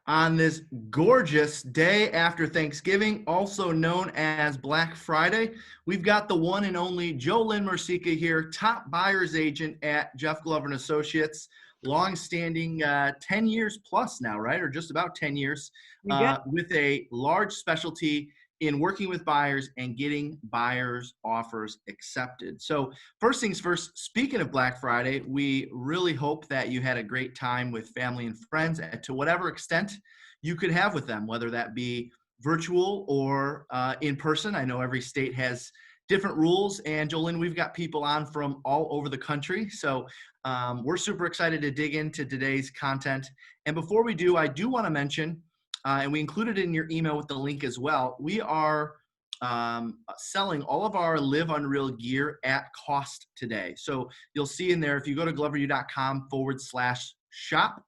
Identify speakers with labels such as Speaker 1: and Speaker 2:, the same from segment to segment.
Speaker 1: On this gorgeous day after Thanksgiving, also known as Black Friday. We've got the one and only Jolynne Mercieca here, top buyer's agent at Jeff Glover and Associates, long-standing 10 years plus now, right? Or just about 10 years,
Speaker 2: You got
Speaker 1: with a large specialty in working with buyers and getting buyers' offers accepted. So first things first, speaking of Black Friday, we really hope that you had a great time with family and friends to whatever extent you could have with them, whether that be virtual or in person. I know every state has different rules. And Jolynne, we've got people on from all over the country. So we're super excited to dig into today's content. And before we do, I do want to mention, and we included it in your email with the link as well, we are selling all of our Live Unreal gear at cost today. So you'll see in there, if you go to gloveru.com/shop,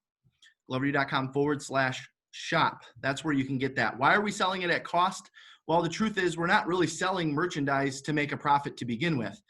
Speaker 1: gloveru.com/shop, that's where you can get that. Why are we selling it at cost? Well, the truth is we're not really selling merchandise to make a profit to begin with.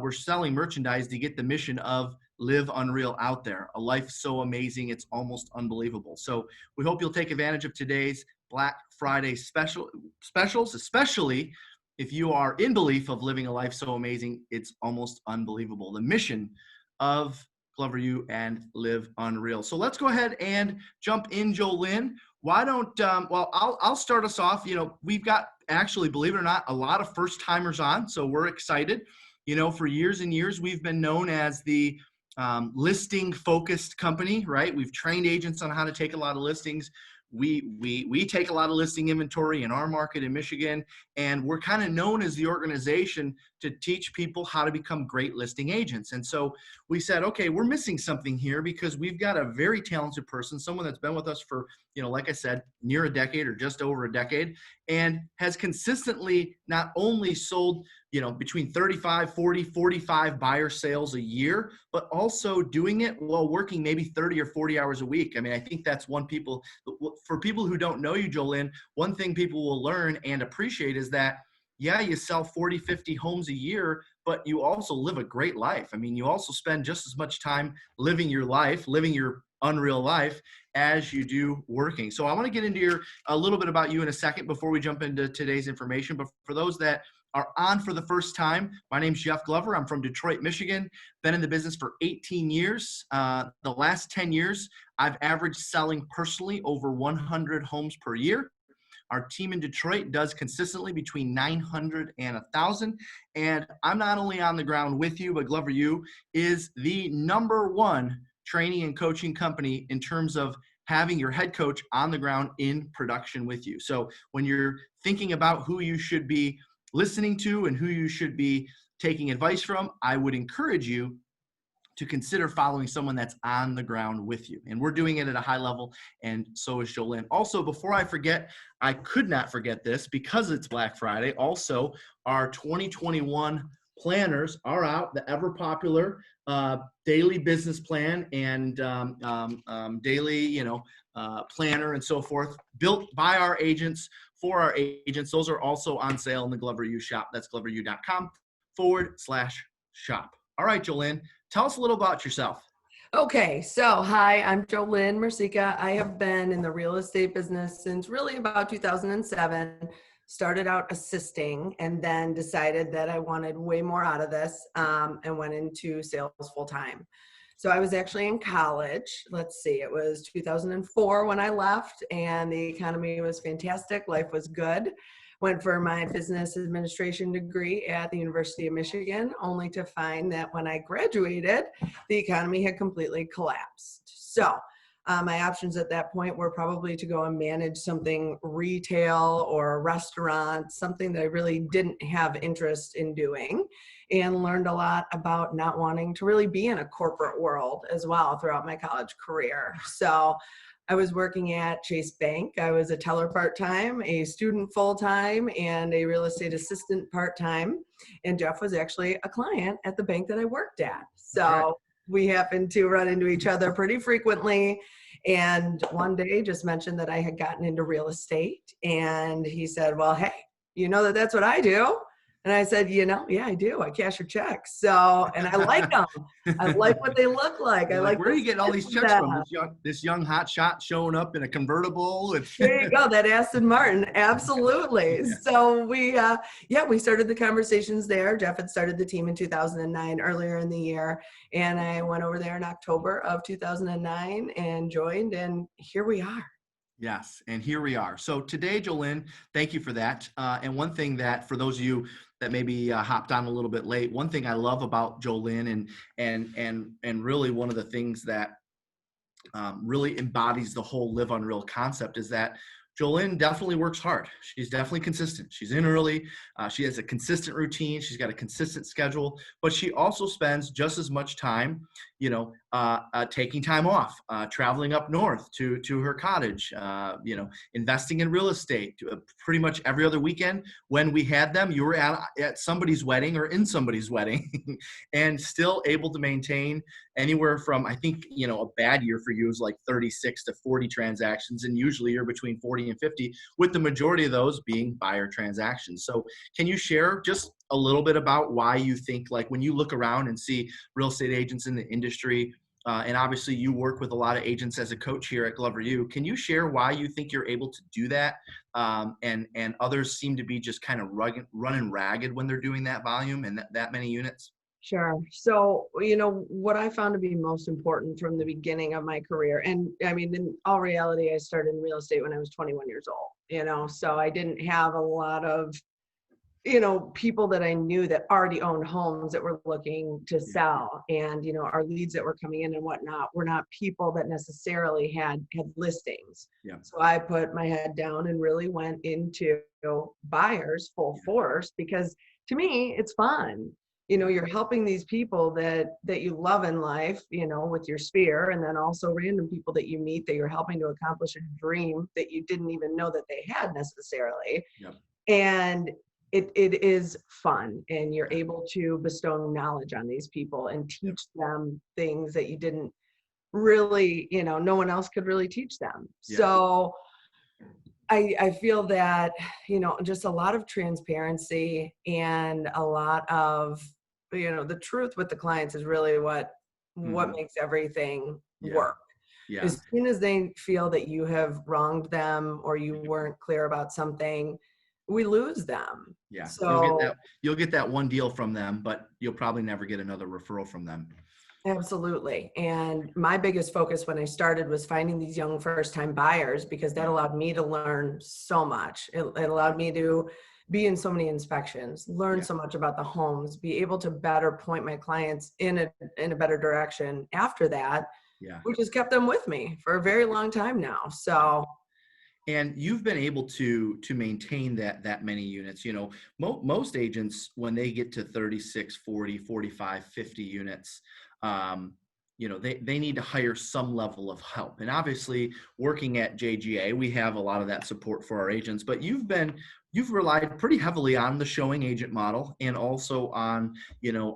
Speaker 1: We're selling merchandise to get the mission of Live Unreal out there. A life so amazing, it's almost unbelievable. So we hope you'll take advantage of today's Black Friday specials, especially if you are in belief of living a life so amazing, it's almost unbelievable. The mission of Glover U and Live Unreal. So let's go ahead and jump in, Jolynne. Why don't, well, I'll start us off. You know, we've got actually, believe it or not, a lot of first timers on. So we're excited. You know, for years and years, we've been known as the listing focused company, right? We've trained agents on how to take a lot of listings. We take a lot of listing inventory in our market in Michigan, and we're kind of known as the organization to teach people how to become great listing agents. And so we said, okay, we're missing something here because we've got a very talented person, someone that's been with us for, you know, like I said, near a decade or just over a decade, and has consistently not only sold, you know, between 35, 40, 45 buyer sales a year, but also doing it while working maybe 30 or 40 hours a week. I mean, I think that's for people who don't know you, Jolynne, one thing people will learn and appreciate is that, yeah, you sell 40, 50 homes a year, but you also live a great life. I mean, you also spend just as much time living your life, living your unreal life as you do working. So I want to get into a little bit about you in a second before we jump into today's information. But for those that are on for the first time, my name's Jeff Glover. I'm from Detroit, Michigan. Been in the business for 18 years. The last 10 years, I've averaged selling personally over 100 homes per year. Our team in Detroit does consistently between 900 and 1,000. And I'm not only on the ground with you, but Glover U is the #1 training and coaching company in terms of having your head coach on the ground in production with you. So when you're thinking about who you should be listening to and who you should be taking advice from, I would encourage you to consider following someone that's on the ground with you. And we're doing it at a high level, and so is Jolynne. Also, before I forget, I could not forget this because it's Black Friday. Also, our 2021 planners are out, the ever popular daily business plan and daily, planner and so forth, built by our agents for our agents. Those are also on sale in the Glover U shop. That's gloveru.com/shop. All right, Jolynne, tell us a little about yourself.
Speaker 2: Okay, so hi, I'm Jolynne Mercieca. I have been in the real estate business since really about 2007. Started out assisting and then decided that I wanted way more out of this and went into sales full time. So I was actually in college. Let's see, it was 2004 when I left, and the economy was fantastic. Life was good. Went for my business administration degree at the University of Michigan, only to find that when I graduated, the economy had completely collapsed. So my options at that point were probably to go and manage something retail or a restaurant, something that I really didn't have interest in doing, and learned a lot about not wanting to really be in a corporate world as well throughout my college career. So I was working at Chase Bank. I was a teller part-time, a student full-time, and a real estate assistant part-time. And Jeff was actually a client at the bank that I worked at. So we happened to run into each other pretty frequently. And one day just mentioned that I had gotten into real estate. And he said, well, hey, you know that's what I do. And I said, yeah, I do. I cash your checks. So, and I like them. I like what they look like. I
Speaker 1: You're like,
Speaker 2: like
Speaker 1: where are
Speaker 2: the
Speaker 1: you getting all these
Speaker 2: fit of
Speaker 1: checks from?
Speaker 2: them.
Speaker 1: This young hot shot showing up in a convertible.
Speaker 2: There you go. That Aston Martin. Absolutely.
Speaker 1: Yeah.
Speaker 2: So we started the conversations there. Jeff had started the team in 2009, earlier in the year. And I went over there in October of 2009 and joined, and here we are.
Speaker 1: Yes, and here we are. So today, Jolynne, thank you for that. And one thing that, for those of you that maybe hopped on a little bit late, one thing I love about Jolynne, and really one of the things that really embodies the whole live unreal concept, is that Jolynne definitely works hard. She's definitely consistent. She's in early. She has a consistent routine. She's got a consistent schedule, but she also spends just as much time, taking time off, traveling up north to her cottage, investing in real estate. Pretty much every other weekend when we had them, you were at somebody's wedding or in somebody's wedding, and still able to maintain anywhere from, I think, a bad year for you is like 36 to 40 transactions. And usually you're between 40 and 50, with the majority of those being buyer transactions. So can you share just a little bit about why you think, like, when you look around and see real estate agents in the industry, and obviously you work with a lot of agents as a coach here at Glover U, can you share why you think you're able to do that? And others seem to be just kind of running ragged when they're doing that volume and that many units?
Speaker 2: Sure. So, what I found to be most important from the beginning of my career, and I mean, in all reality, I started in real estate when I was 21 years old, so I didn't have a lot of, people that I knew that already owned homes that were looking to sell. And, our leads that were coming in and whatnot were not people that necessarily had listings.
Speaker 1: Yeah.
Speaker 2: So I put my head down and really went into buyers full force, because to me, it's fun. You're helping these people that you love in life, with your sphere, and then also random people that you meet that you're helping to accomplish a dream that you didn't even know that they had necessarily.
Speaker 1: Yep.
Speaker 2: And it is fun, and you're able to bestow knowledge on these people and teach them things that you didn't really, no one else could really teach them.
Speaker 1: Yeah.
Speaker 2: So I feel that, just a lot of transparency and a lot of, the truth with the clients is really what makes everything work.
Speaker 1: Yeah.
Speaker 2: As soon as they feel that you have wronged them or you weren't clear about something, we lose them.
Speaker 1: Yeah.
Speaker 2: So
Speaker 1: You'll get that one deal from them, but you'll probably never get another referral from them.
Speaker 2: absolutely. And my biggest focus when I started was finding these young first-time buyers, because that allowed me to learn so much. It allowed me to be in so many inspections, learn so much about the homes, be able to better point my clients in a better direction after that, which has kept them with me for a very long time now. So.
Speaker 1: And you've been able to maintain that many units. Most agents, when they get to 36, 40, 45, 50 units, they need to hire some level of help. And obviously, working at JGA, we have a lot of that support for our agents. But you've relied pretty heavily on the showing agent model, and also on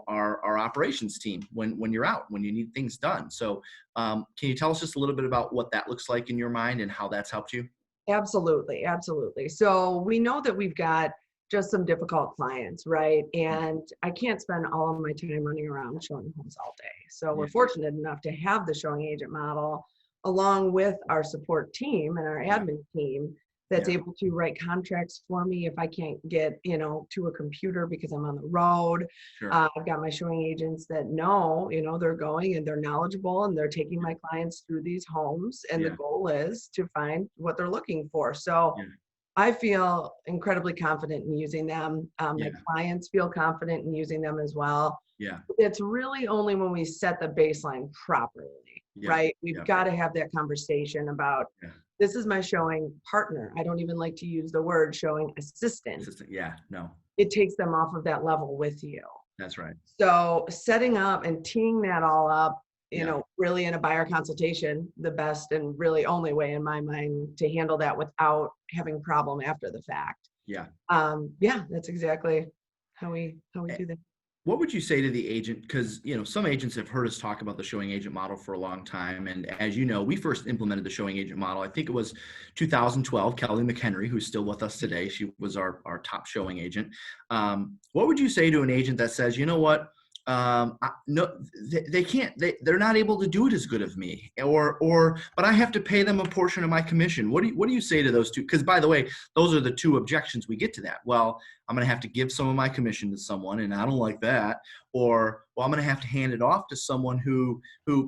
Speaker 1: our operations team when you're out, when you need things done. So can you tell us just a little bit about what that looks like in your mind and how that's helped you?
Speaker 2: Absolutely. Absolutely. So we know that we've got just some difficult clients, right? And I can't spend all of my time running around showing homes all day. So we're fortunate enough to have the showing agent model along with our support team and our admin team that's able to write contracts for me if I can't get, to a computer because I'm on the road.
Speaker 1: Sure.
Speaker 2: I've got my showing agents that know, they're going and they're knowledgeable and they're taking my clients through these homes. And the goal is to find what they're looking for. So I feel incredibly confident in using them. My clients feel confident in using them as well.
Speaker 1: Yeah.
Speaker 2: It's really only when we set the baseline properly, right? We've got to have that conversation about, this is my showing partner. I don't even like to use the word showing assistant.
Speaker 1: Yeah, no.
Speaker 2: It takes them off of that level with you.
Speaker 1: That's right.
Speaker 2: So setting up and teeing that all up, really in a buyer consultation, the best and really only way in my mind to handle that without having problem after the fact.
Speaker 1: Yeah.
Speaker 2: That's exactly how we do that.
Speaker 1: What would you say to the agent? Because, some agents have heard us talk about the showing agent model for a long time. And as you know, we first implemented the showing agent model. I think it was 2012. Kelly McHenry, who's still with us today, she was our top showing agent. What would you say to an agent that says, you know what? No, they can't, they're not able to do it as good as me, but I have to pay them a portion of my commission. What do you say to those two? Because by the way, those are the two objections we get to that. Well, I'm going to have to give some of my commission to someone, and I don't like that. Or, well, I'm going to have to hand it off to someone who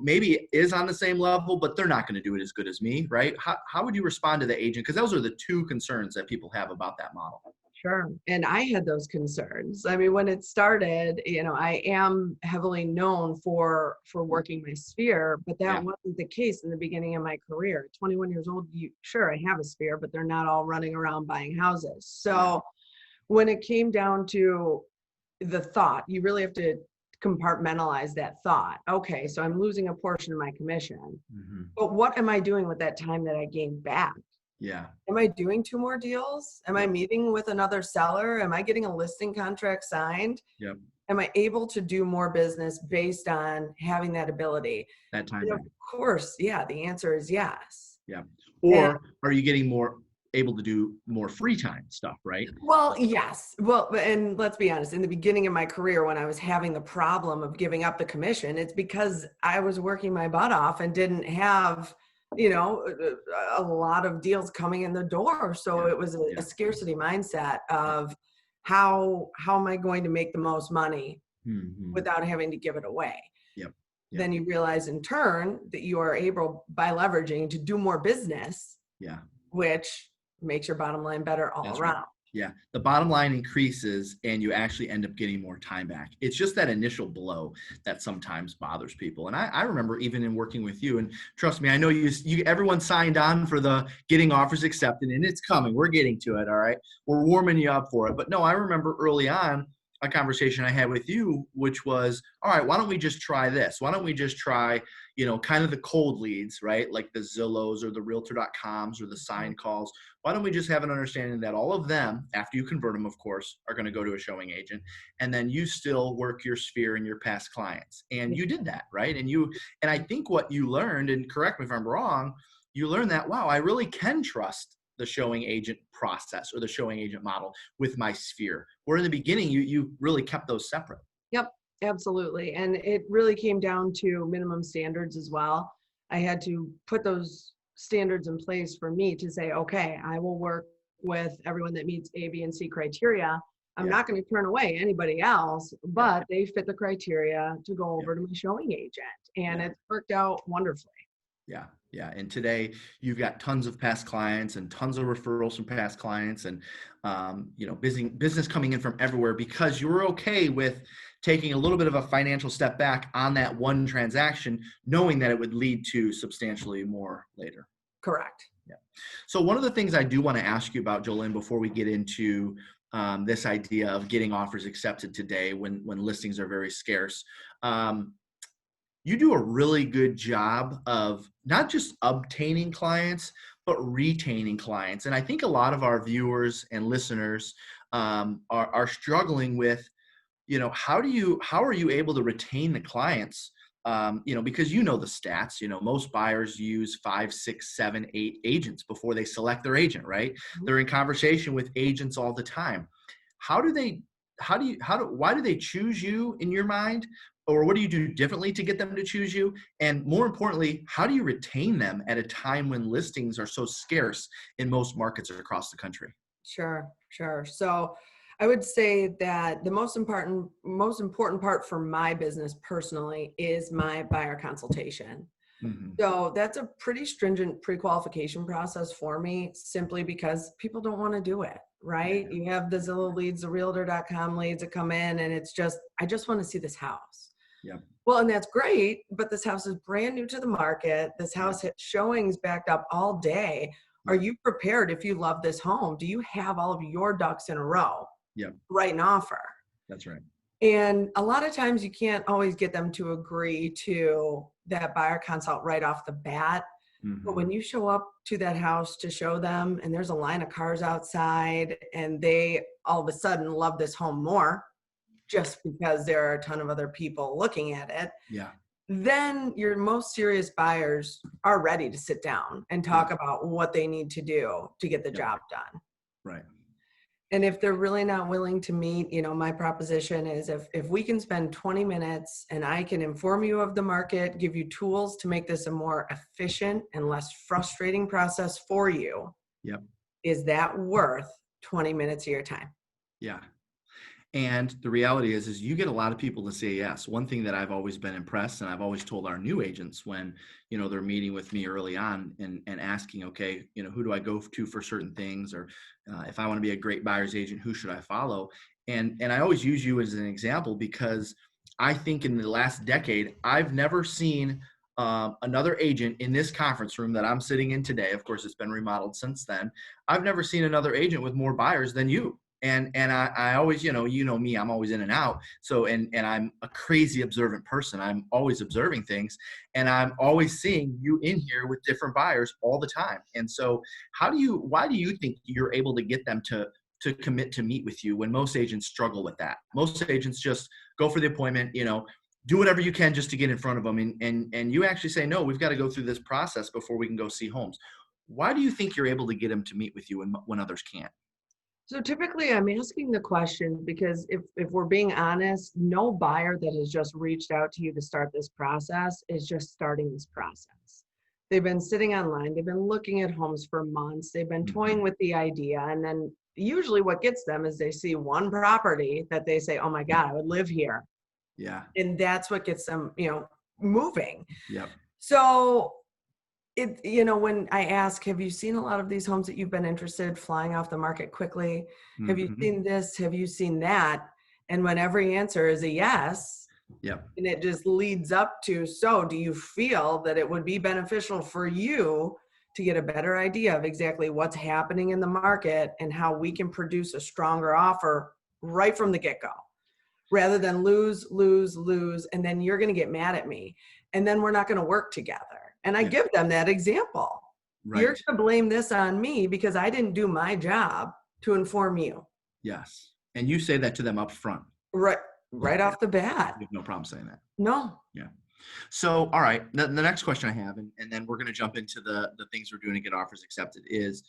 Speaker 1: maybe is on the same level, but they're not going to do it as good as me, right? How would you respond to the agent? Because those are the two concerns that people have about that model.
Speaker 2: Sure. And I had those concerns. I mean, when it started, I am heavily known for working my sphere, but that wasn't the case in the beginning of my career. 21 years old, sure, I have a sphere, but they're not all running around buying houses. So when it came down to the thought, you really have to compartmentalize that thought. Okay, so I'm losing a portion of my commission, but what am I doing with that time that I gained back?
Speaker 1: Yeah.
Speaker 2: Am I doing 2 more deals? Am I meeting with another seller? Am I getting a listing contract signed?
Speaker 1: Yep.
Speaker 2: Am I able to do more business based on having that ability?
Speaker 1: That time.
Speaker 2: Of course, yeah, the answer is yes.
Speaker 1: Yeah. Or are you getting able to do more free time stuff, right?
Speaker 2: Well, yes. Well, and let's be honest, in the beginning of my career, when I was having the problem of giving up the commission, it's because I was working my butt off and didn't have a lot of deals coming in the door. So it was a scarcity mindset of how am I going to make the most money without having to give it away?
Speaker 1: Yep.
Speaker 2: Then you realize in turn that you are able, by leveraging, to do more business, which makes your bottom line better all around.
Speaker 1: Right. Yeah. The bottom line increases and you actually end up getting more time back. It's just that initial blow that sometimes bothers people. And I remember even in working with you, and trust me, I know everyone signed on for the getting offers accepted, and it's coming. We're getting to it. All right. We're warming you up for it. But no, I remember early on a conversation I had with you, which was, all right, why don't we just try this? Why don't we just try, kind of the cold leads, right? Like the Zillows or the Realtor.coms or the sign calls. Why don't we just have an understanding that all of them, after you convert them, of course, are going to go to a showing agent, and then you still work your sphere and your past clients. And you did that, right? And I think what you learned, and correct me if I'm wrong, you learned that, wow, I really can trust the showing agent process or the showing agent model with my sphere. Where in the beginning, you really kept those separate.
Speaker 2: Yep, absolutely. And it really came down to minimum standards as well. I had to put those standards in place for me to say, okay, I will work with everyone that meets A, B, and C criteria. I'm not going to turn away anybody else, but they fit the criteria to go over to my showing agent. And it's worked out wonderfully.
Speaker 1: Yeah. Yeah. And today you've got tons of past clients and tons of referrals from past clients and, business coming in from everywhere because you were okay with taking a little bit of a financial step back on that one transaction, knowing that it would lead to substantially more later.
Speaker 2: Correct.
Speaker 1: Yeah. So one of the things I do want to ask you about, Jolynne, before we get into this idea of getting offers accepted today when listings are very scarce, you do a really good job of not just obtaining clients, but retaining clients. And I think a lot of our viewers and listeners are struggling with, how are you able to retain the clients? Because the stats, most buyers use 5, 6, 7, 8 agents before they select their agent, right? Mm-hmm. They're in conversation with agents all the time. Why do they choose you in your mind? Or what do you do differently to get them to choose you? And more importantly, how do you retain them at a time when listings are so scarce in most markets across the country?
Speaker 2: Sure. So I would say that the most important part for my business personally is my buyer consultation. Mm-hmm. So that's a pretty stringent pre-qualification process for me, simply because people don't want to do it, right? Yeah. You have the Zillow leads, the Realtor.com leads that come in, and it's just, I just want to see this house.
Speaker 1: Yeah.
Speaker 2: Well, and that's great, but this house is brand new to the market. This house hit showings backed up all day. Are you prepared if you love this home? Do you have all of your ducks in a row?
Speaker 1: Yeah.
Speaker 2: Write an offer.
Speaker 1: That's right.
Speaker 2: And a lot of times you can't always get them to agree to that buyer consult right off the bat. Mm-hmm. But when you show up to that house to show them and there's a line of cars outside and they all of a sudden love this home more, just because there are a ton of other people looking at it,
Speaker 1: Yeah.
Speaker 2: then your most serious buyers are ready to sit down and talk about what they need to do to get the
Speaker 1: Yep.
Speaker 2: job done.
Speaker 1: Right.
Speaker 2: And if they're really not willing to meet, my proposition is if we can spend 20 minutes and I can inform you of the market, give you tools to make this a more efficient and less frustrating process for you,
Speaker 1: Yep.
Speaker 2: is that worth 20 minutes of your time?
Speaker 1: Yeah. And the reality is you get a lot of people to say yes. One thing that I've always been impressed, and I've always told our new agents when, they're meeting with me early on and asking, okay, who do I go to for certain things? Or if I want to be a great buyer's agent, who should I follow? And I always use you as an example because I think in the last decade, I've never seen another agent in this conference room that I'm sitting in today. Of course, it's been remodeled since then. I've never seen another agent with more buyers than you. And I always, you know me, I'm always in and out. So, and I'm a crazy observant person. I'm always observing things and I'm always seeing you in here with different buyers all the time. And so why do you think you're able to get them to commit to meet with you when most agents struggle with that? Most agents just go for the appointment, do whatever you can just to get in front of them. And you actually say, no, we've got to go through this process before we can go see homes. Why do you think you're able to get them to meet with you when others can't?
Speaker 2: So typically I'm asking the question because if we're being honest, no buyer that has just reached out to you to start this process is just starting this process. They've been sitting online, they've been looking at homes for months, they've been toying with the idea, and then usually what gets them is they see one property that they say, oh my God, I would live here.
Speaker 1: Yeah.
Speaker 2: And that's what gets them, moving.
Speaker 1: Yep.
Speaker 2: So when I ask, have you seen a lot of these homes that you've been interested flying off the market quickly? Have you seen this? Have you seen that? And when every answer is a yes,
Speaker 1: Yep.
Speaker 2: and it just leads up to, so do you feel that it would be beneficial for you to get a better idea of exactly what's happening in the market and how we can produce a stronger offer right from the get-go, rather than lose, and then you're going to get mad at me, and then we're not going to work together. And I give them that example.
Speaker 1: Right.
Speaker 2: You're going to blame this on me because I didn't do my job to inform you.
Speaker 1: Yes. And you say that to them up front.
Speaker 2: Right off the bat.
Speaker 1: You have no problem saying that.
Speaker 2: No.
Speaker 1: Yeah. So, all right. The next question I have, and then we're going to jump into the things we're doing to get offers accepted, is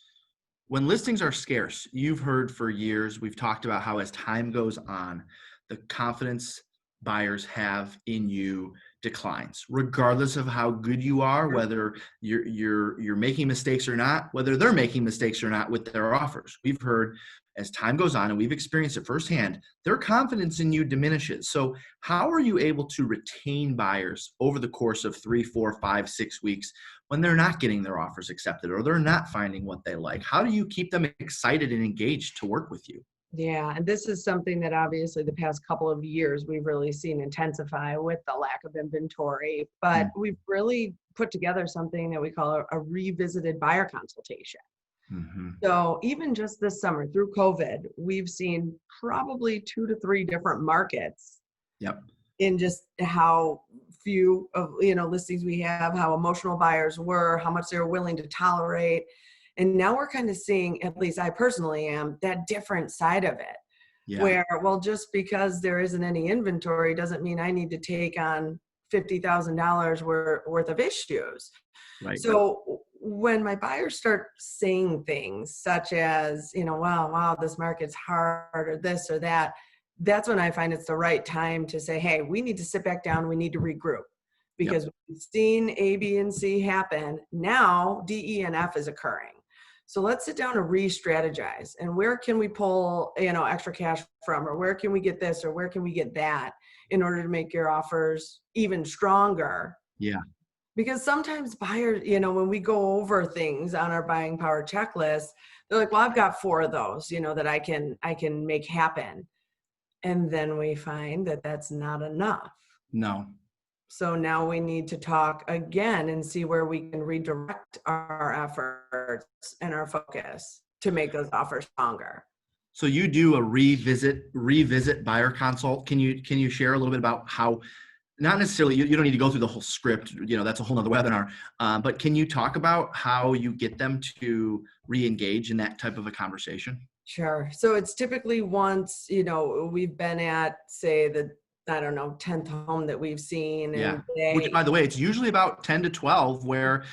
Speaker 1: when listings are scarce. You've heard for years, we've talked about how as time goes on, the confidence buyers have in you declines, regardless of how good you are, whether you're making mistakes or not, whether they're making mistakes or not with their offers. We've heard as time goes on, and we've experienced it firsthand, their confidence in you diminishes. So how are you able to retain buyers over the course of 3, 4, 5, 6 weeks when they're not getting their offers accepted or they're not finding what they like? How do you keep them excited and engaged to work with you?
Speaker 2: Yeah, and this is something that obviously the past couple of years we've really seen intensify with the lack of inventory, but we've really put together something that we call a revisited buyer consultation. So even just this summer through COVID, we've seen probably 2 to 3 different markets.
Speaker 1: Yep.
Speaker 2: In just how few of listings we have, how emotional buyers were, how much they were willing to tolerate. And now we're kind of seeing, at least I personally am, that different side of it. Yeah. Where, well, just because there isn't any inventory doesn't mean I need to take on $50,000 worth of issues. Right. So when my buyers start saying things such as, wow, this market's hard or this or that, that's when I find it's the right time to say, hey, we need to sit back down. We need to regroup because we've seen A, B, and C happen. Now D, E, and F is occurring. So let's sit down and re-strategize. And where can we pull, extra cash from, or where can we get this, or where can we get that in order to make your offers even stronger? Yeah. Because sometimes buyers, when we go over things on our buying power checklist, they're like, well, I've got 4 of those, that I can make happen. And then we find that that's not enough. No. So now we need to talk again and see where we can redirect our efforts and our focus to make those offers stronger.
Speaker 1: So you do a revisit buyer consult. Can you share a little bit about how, not necessarily, you don't need to go through the whole script, that's a whole nother webinar, but can you talk about how you get them to re-engage in that type of a conversation?
Speaker 2: Sure. So it's typically once, we've been at, say, the, I don't know, 10th home that we've seen,
Speaker 1: Yeah.
Speaker 2: and
Speaker 1: Which,
Speaker 2: they,
Speaker 1: by the way, it's usually about 10 to 12 where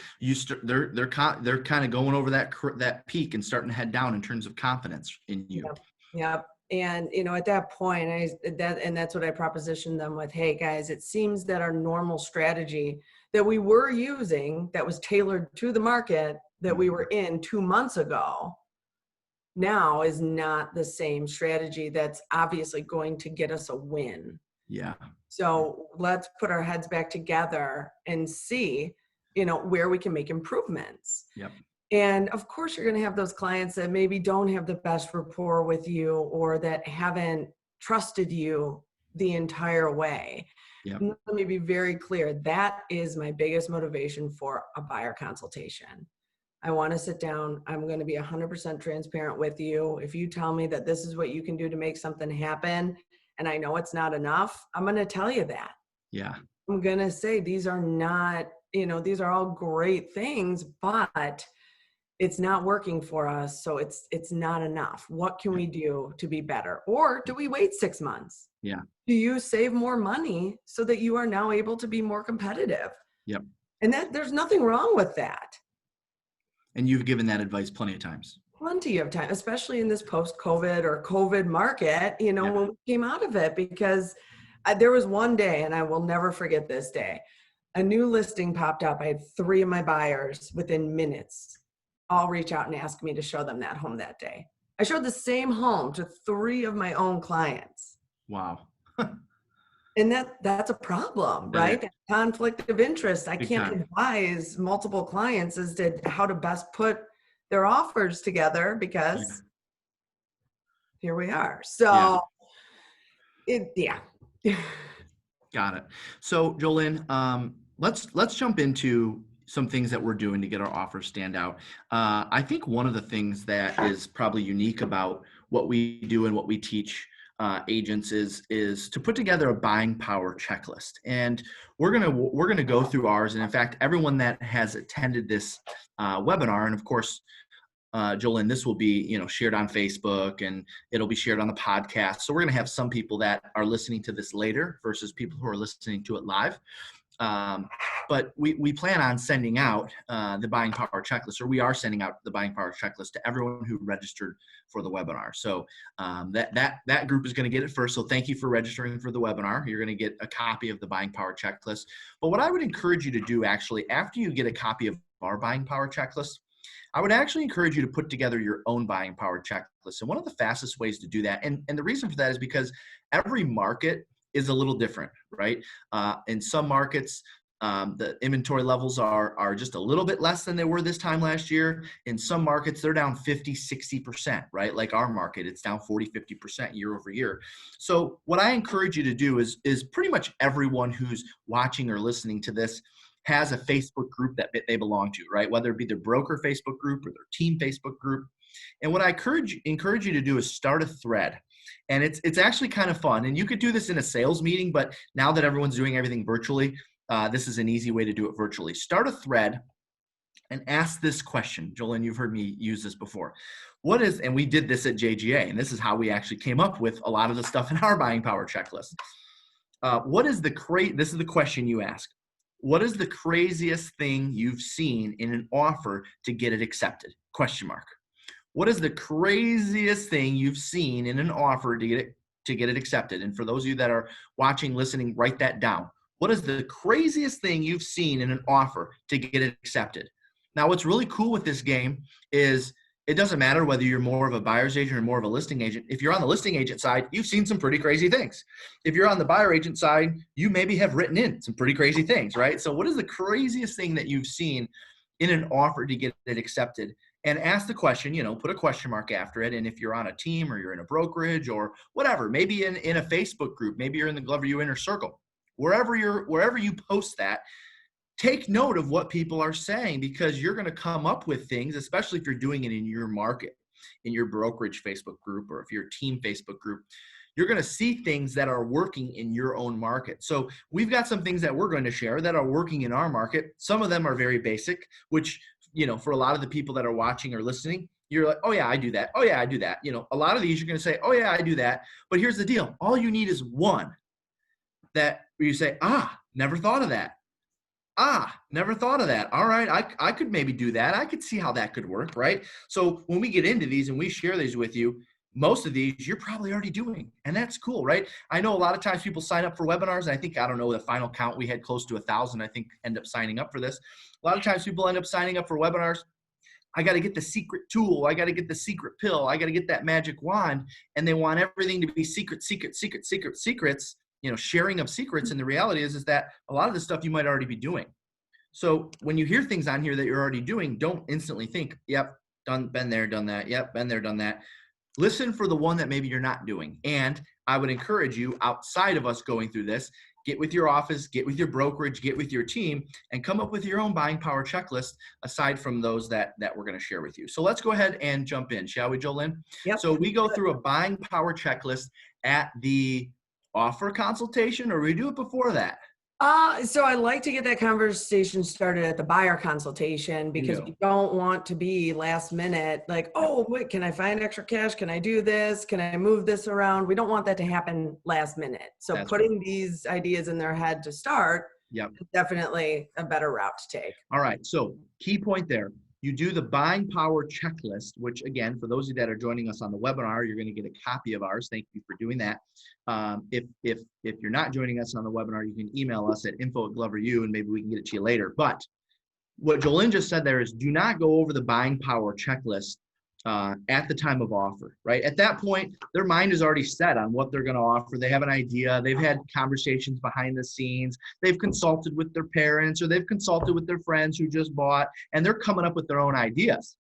Speaker 1: they're kind of going over that peak and starting to head down in terms of confidence in you.
Speaker 2: yep, yep. And, at that point, that's what I propositioned them with. Hey guys, it seems that our normal strategy that we were using that was tailored to the market that we were in 2 months ago now is not the same strategy that's obviously going to get us a win.
Speaker 1: Yeah.
Speaker 2: So let's put our heads back together and see, where we can make improvements.
Speaker 1: Yep.
Speaker 2: And of course, you're going to have those clients that maybe don't have the best rapport with you or that haven't trusted you the entire way.
Speaker 1: Yep.
Speaker 2: Let me be very clear. That is my biggest motivation for a buyer consultation. I want to sit down. I'm going to be 100% transparent with you. If you tell me that this is what you can do to make something happen, and I know it's not enough, I'm going to tell you that.
Speaker 1: Yeah.
Speaker 2: I'm going to say these are not, these are all great things, but it's not working for us. So it's not enough. What can we do to be better? Or do we wait 6 months?
Speaker 1: Yeah.
Speaker 2: Do you save more money so that you are now able to be more competitive?
Speaker 1: Yep.
Speaker 2: And that there's nothing wrong with that.
Speaker 1: And you've given that advice plenty of times.
Speaker 2: Plenty of time, especially in this post-COVID or COVID market, when we came out of it, because there was one day, and I will never forget this day, a new listing popped up. I had 3 of my buyers within minutes all reach out and ask me to show them that home that day. I showed the same home to 3 of my own clients.
Speaker 1: Wow.
Speaker 2: And that's a problem, right? That conflict of interest. I
Speaker 1: Big
Speaker 2: can't
Speaker 1: time.
Speaker 2: advise multiple clients as to how to best put their offers together because here we are. So
Speaker 1: Got it. So Jolynne, let's jump into some things that we're doing to get our offers stand out. I think one of the things that is probably unique about what we do and what we teach agents is to put together a buying power checklist. And we're gonna go through ours. And in fact, everyone that has attended this webinar, and of course, Jolynne, this will be shared on Facebook and it'll be shared on the podcast. So we're going to have some people that are listening to this later versus people who are listening to it live. But we plan on sending out the buying power checklist, or we are sending out the buying power checklist to everyone who registered for the webinar. So that group is going to get it first. So thank you for registering for the webinar. You're going to get a copy of the buying power checklist. But what I would encourage you to do actually, after you get a copy of our buying power checklist, I would actually encourage you to put together your own buying power checklist. And one of the fastest ways to do that, and the reason for that is because every market is a little different, right? In some markets, the inventory levels are just a little bit less than they were this time last year. In some markets, they're down 50, 60%, right? Like our market, it's down 40, 50% year over year. So what I encourage you to do is pretty much everyone who's watching or listening to this has a Facebook group that they belong to, right? Whether it be their broker Facebook group or their team Facebook group. And what I encourage you to do is start a thread. And it's actually kind of fun. And you could do this in a sales meeting, but now that everyone's doing everything virtually, this is an easy way to do it virtually. Start a thread and ask this question. Jolynne, you've heard me use this before. And we did this at JGA, and this is how we actually came up with a lot of the stuff in our buying power checklist. This is the question you ask. What is the craziest thing you've seen in an offer to get it accepted? Question mark. What is the craziest thing you've seen in an offer to get it accepted? And for those of you that are watching, listening, write that down. What is the craziest thing you've seen in an offer to get it accepted? Now, what's really cool with this game is it doesn't matter whether you're more of a buyer's agent or more of a listing agent. If you're on the listing agent side, you've seen some pretty crazy things. If you're on the buyer agent side, you maybe have written in some pretty crazy things, right? So what is the craziest thing that you've seen in an offer to get it accepted? And ask the question, put a question mark after it. And if you're on a team or you're in a brokerage or whatever, maybe in a Facebook group, maybe you're in the Glover U Inner Circle, wherever you post that, take note of what people are saying, because you're going to come up with things, especially if you're doing it in your market, in your brokerage Facebook group, or if you're a team Facebook group, you're going to see things that are working in your own market. So we've got some things that we're going to share that are working in our market. Some of them are very basic, which for a lot of the people that are watching or listening, you're like, oh yeah, I do that. Oh yeah, I do that. A lot of these you're going to say, oh yeah, I do that. But here's the deal. All you need is one that you say, never thought of that. Never thought of that. All right, I could maybe do that. I could see how that could work, right? So when we get into these and we share these with you, most of these you're probably already doing, and that's cool, right? I know a lot of times people sign up for webinars, and I think, I don't know, the final count, we had close to 1,000, I think, end up signing up for this. A lot of times people end up signing up for webinars. I got to get the secret tool. I got to get the secret pill. I got to get that magic wand, and they want everything to be secrets, sharing of secrets. And the reality is that a lot of the stuff you might already be doing. So when you hear things on here that you're already doing, don't instantly think, yep, been there, done that. Yep, been there, done that. Listen for the one that maybe you're not doing. And I would encourage you, outside of us going through this, get with your office, get with your brokerage, get with your team, and come up with your own buying power checklist aside from those that we're going to share with you. So let's go ahead and jump in, shall we, Jolynne?
Speaker 2: Yep.
Speaker 1: So we go through a buying power checklist at the offer consultation, or we do it before that?
Speaker 2: So I like to get that conversation started at the buyer consultation, because we don't want to be last minute, like, oh, wait, can I find extra cash? Can I do this? Can I move this around? We don't want that to happen last minute. So that's putting these ideas in their head to start is definitely a better route to take. All
Speaker 1: right. So key point there. You do the buying power checklist, which, again, for those of you that are joining us on the webinar, you're going to get a copy of ours. Thank you for doing that. If you're not joining us on the webinar, you can email us at info@gloveru, and maybe we can get it to you later. But what Jolynne just said there is, do not go over the buying power checklist at the time of offer, right? At that point, their mind is already set on what they're going to offer. They have an idea. They've had conversations behind the scenes. They've consulted with their parents, or they've consulted with their friends who just bought, and they're coming up with their own ideas,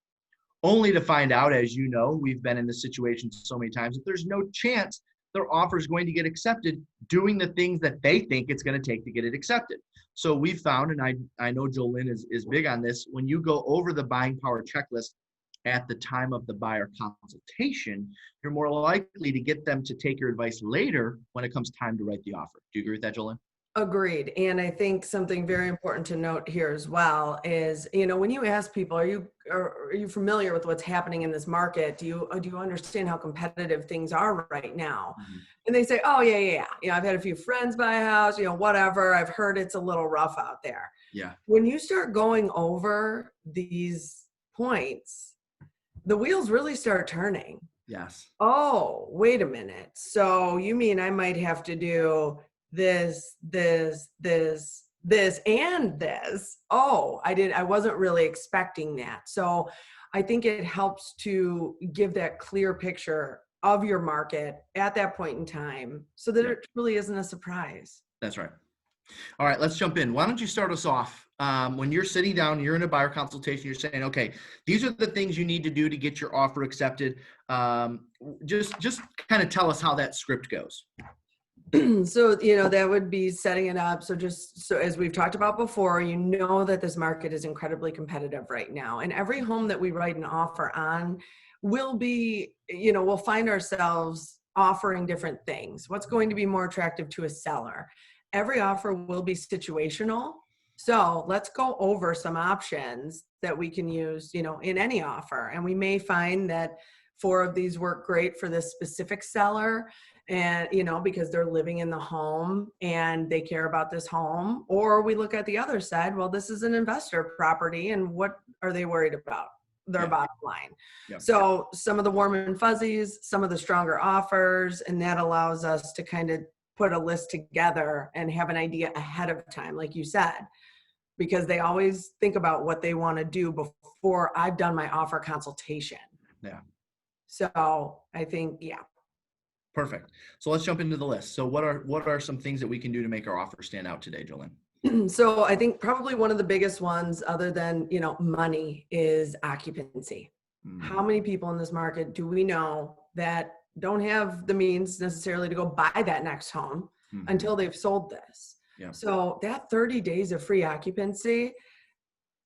Speaker 1: only to find out, as you know, we've been in this situation so many times, that there's no chance their offer is going to get accepted doing the things that they think it's going to take to get it accepted. So we found, and I know Jolynne is big on this, when you go over the buying power checklist at the time of the buyer consultation, you're more likely to get them to take your advice later when it comes time to write the offer. Do you agree with that, Jolynne?
Speaker 2: Agreed. And I think something very important to note here as well is, when you ask people, are you familiar with what's happening in this market? Do you understand how competitive things are right now? Mm-hmm. And they say, oh yeah. I've had a few friends buy a house, whatever. I've heard it's a little rough out there.
Speaker 1: Yeah.
Speaker 2: When you start going over these points, the wheels really start turning.
Speaker 1: Yes.
Speaker 2: Oh, wait a minute. So you mean I might have to do this, and this. Oh, I wasn't really expecting that. So I think it helps to give that clear picture of your market at that point in time, so that it really isn't a surprise.
Speaker 1: That's right. All right, let's jump in. Why don't you start us off? When you're sitting down, you're in a buyer consultation, you're saying, okay, these are the things you need to do to get your offer accepted. Just kind of tell us how that script goes.
Speaker 2: So, that would be setting it up. So as we've talked about before, that this market is incredibly competitive right now. And every home that we write an offer on will be, we'll find ourselves offering different things. What's going to be more attractive to a seller? Every offer will be situational. So let's go over some options that we can use, in any offer. And we may find that 4 of these work great for this specific seller, and, because they're living in the home and they care about this home. Or we look at the other side. Well, this is an investor property, and what are they worried about? Their bottom line. Yeah. So some of the warm and fuzzies, some of the stronger offers, and that allows us to kind of put a list together and have an idea ahead of time, like you said, because they always think about what they want to do before I've done my offer consultation.
Speaker 1: Yeah.
Speaker 2: So I think,
Speaker 1: Perfect. So let's jump into the list. So what are some things that we can do to make our offer stand out today, Jolynne?
Speaker 2: So I think probably one of the biggest ones, other than, money, is occupancy. Mm-hmm. How many people in this market do we know that don't have the means necessarily to go buy that next home until they've sold this? Yeah. So that 30 days of free occupancy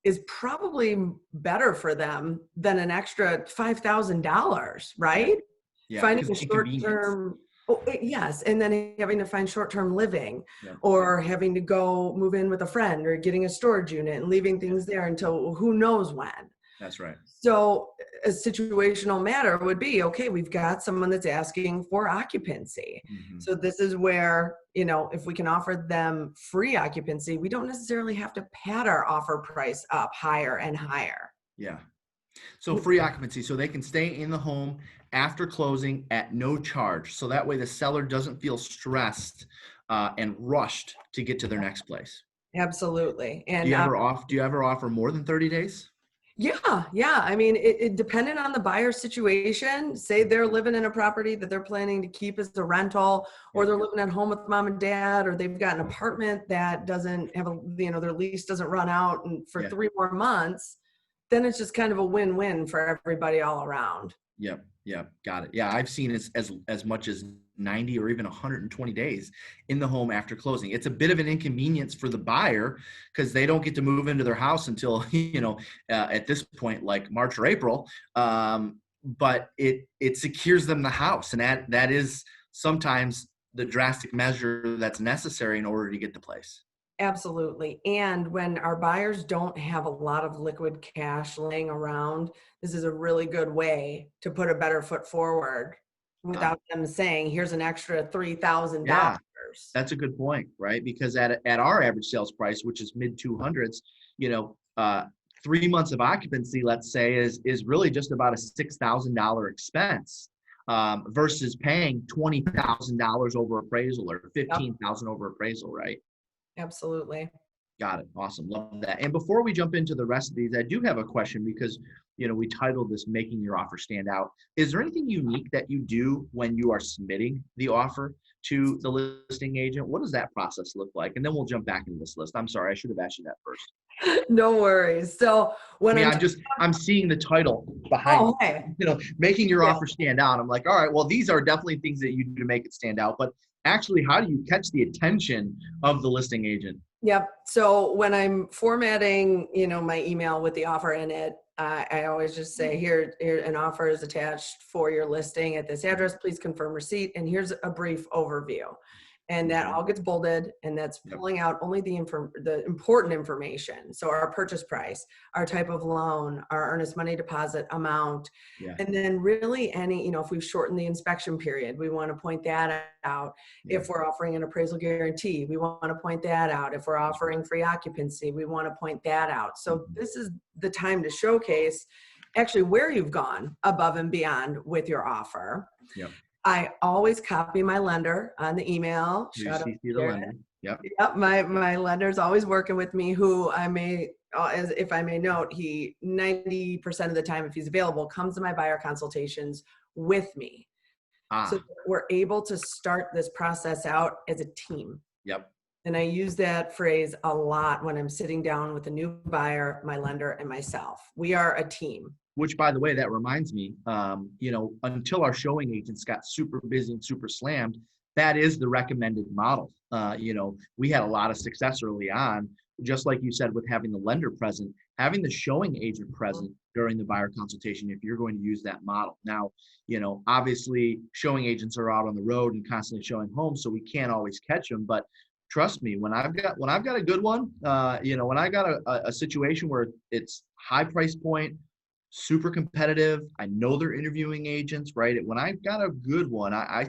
Speaker 2: is probably better for them than an extra $5,000, right?
Speaker 1: Yeah,
Speaker 2: finding a short-term Oh, yes. And then having to find short-term living
Speaker 1: Yeah.
Speaker 2: or having to go move in with a friend or getting a storage unit and leaving things there until who knows when.
Speaker 1: That's right.
Speaker 2: So a situational matter would be, okay, we've got someone that's asking for occupancy.
Speaker 1: Hmm.
Speaker 2: So this is where, if we can offer them free occupancy, we don't necessarily have to pad our offer price up higher and higher.
Speaker 1: Yeah. So free occupancy, so they can stay in the home after closing at no charge. So that way the seller doesn't feel stressed and rushed to get to their next place.
Speaker 2: Absolutely.
Speaker 1: Do
Speaker 2: And
Speaker 1: you ever offer more than 30 days?
Speaker 2: yeah. I mean, it depended on the buyer situation. Say they're living in a property that they're planning to keep as a rental, or
Speaker 1: Yep.
Speaker 2: they're living at home with mom and dad, or they've got an apartment that doesn't have their lease doesn't run out and for
Speaker 1: Yeah.
Speaker 2: 3 more months, then it's just kind of a win-win for everybody all around.
Speaker 1: Yep. Yep. Got it. Yeah. I've seen as much as 90 or even 120 days in the home after closing. It's a bit of an inconvenience for the buyer because they don't get to move into their house until, at this point, like March or April. But it secures them the house. And that is sometimes the drastic measure that's necessary in order to get the place.
Speaker 2: Absolutely. And when our buyers don't have a lot of liquid cash laying around, this is a really good way to put a better foot forward
Speaker 1: Uh,
Speaker 2: without them saying, here's an extra $3,000.
Speaker 1: yeah. That's a good point, right? Because at our average sales price, which is mid 200s, 3 months of occupancy, let's say, is really just about a $6,000 expense versus paying $20,000 over appraisal or
Speaker 2: Yep,
Speaker 1: 15,000 over appraisal, right?
Speaker 2: absolutely.
Speaker 1: Got it. Awesome. Love that. And before we jump into the rest of these, I do have a question because, we titled this Making Your Offer Stand Out. Is there anything unique that you do when you are submitting the offer to the listing agent? What does that process look like? And then we'll jump back into this list. I'm sorry. I should have asked you that first.
Speaker 2: No worries. So
Speaker 1: I
Speaker 2: when
Speaker 1: mean,
Speaker 2: I'm,
Speaker 1: I'm seeing the title behind,
Speaker 2: oh, hey,
Speaker 1: making your
Speaker 2: yeah.
Speaker 1: offer stand out. I'm like, all right, well, these are definitely things that you do to make it stand out. But actually, how do you catch the attention of the listing agent?
Speaker 2: Yep. So when I'm formatting, my email with the offer in it, I always just say, here, an offer is attached for your listing at this address. Please confirm receipt. And here's a brief overview. And that all gets bolded, and that's
Speaker 1: Yep.
Speaker 2: pulling out only the important information. So our purchase price, our type of loan, our earnest money deposit amount,
Speaker 1: Yeah.
Speaker 2: and then really any, if we've shortened the inspection period, we want to point that out.
Speaker 1: Yeah.
Speaker 2: If we're offering an appraisal guarantee, we want to point that out. If we're offering free occupancy, we want to point that out. So this is the time to showcase actually where you've gone above and beyond with your offer.
Speaker 1: Yep.
Speaker 2: I always copy my lender on the email.
Speaker 1: You
Speaker 2: Shout out
Speaker 1: CC
Speaker 2: to
Speaker 1: the
Speaker 2: Jared.
Speaker 1: lender. Yep.
Speaker 2: Yep, my lender's always working with me, who as if I may note, he 90% of the time, if he's available, comes to my buyer consultations with me. So
Speaker 1: Ah.
Speaker 2: we're able to start this process out as a team.
Speaker 1: Yep.
Speaker 2: And I use that phrase a lot when I'm sitting down with a new buyer, my lender, and myself. We are a team.
Speaker 1: Which, by the way, that reminds me, until our showing agents got super busy and super slammed, that is the recommended model. We had a lot of success early on, just like you said, with having the lender present, having the showing agent present during the buyer consultation, if you're going to use that model. Now, obviously showing agents are out on the road and constantly showing homes, so we can't always catch them, but trust me, when I've got a good one, when I got a situation where it's high price point, super competitive. I know they're interviewing agents, right? When I've got a good one, I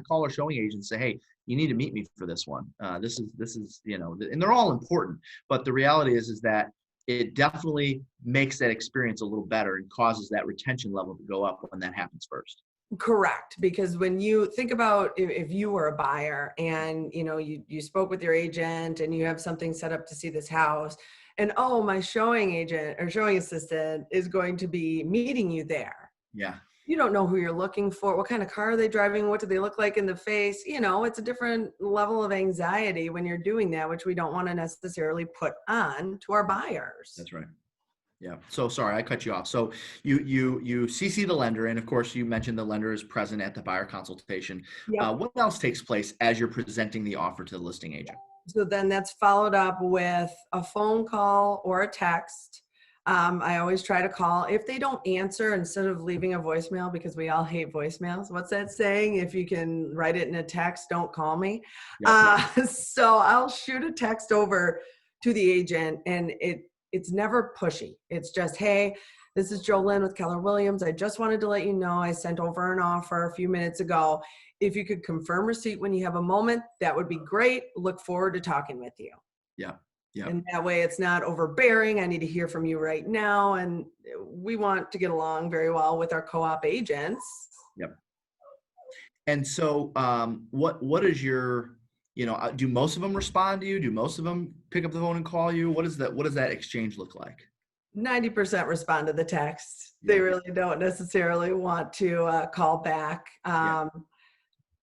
Speaker 1: call our showing agent and say, hey, you need to meet me for this one. This is, and they're all important, but the reality is that it definitely makes that experience a little better and causes that retention level to go up when that happens first.
Speaker 2: Correct. Because when you think about if you were a buyer and, you spoke with your agent and you have something set up to see this house, and my showing agent or showing assistant is going to be meeting you there.
Speaker 1: Yeah.
Speaker 2: You don't know who you're looking for. What kind of car are they driving? What do they look like in the face? It's a different level of anxiety when you're doing that, which we don't want to necessarily put on to our buyers.
Speaker 1: That's right. Yeah. So sorry, I cut you off. So you CC the lender, and of course you mentioned the lender is present at the buyer consultation.
Speaker 2: Yep.
Speaker 1: What else takes place as you're presenting the offer to the listing agent?
Speaker 2: So then that's followed up with a phone call or a text. I always try to call. If they don't answer, instead of leaving a voicemail, because we all hate voicemails. What's that saying? If you can write it in a text, don't call me.
Speaker 1: Yep.
Speaker 2: So I'll shoot a text over to the agent, and it's never pushy. It's just, hey, this is Jolynne with Keller Williams. I just wanted to let you know I sent over an offer a few minutes ago. If you could confirm receipt when you have a moment, that would be great. Look forward to talking with you.
Speaker 1: Yeah. Yeah.
Speaker 2: And that way it's not overbearing. I need to hear from you right now. And we want to get along very well with our co-op agents.
Speaker 1: Yep. And so what is your, do most of them respond to you? Do most of them pick up the phone and call you? What does that exchange look like?
Speaker 2: 90% respond to the text. They really don't necessarily want to call back.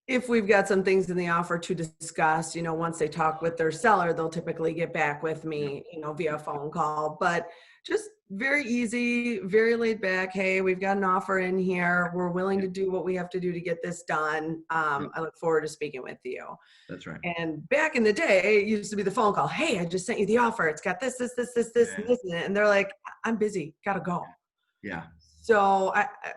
Speaker 2: If we've got some things in the offer to discuss, once they talk with their seller, they'll typically get back with me, via phone call. But just very easy, very laid back. Hey, we've got an offer in here. We're willing to do what we have to do to get this done. I look forward to speaking with you.
Speaker 1: That's right.
Speaker 2: And back in the day, it used to be the phone call. Hey, I just sent you the offer. It's got this, and this, and they're like, I'm busy, gotta go.
Speaker 1: Yeah.
Speaker 2: So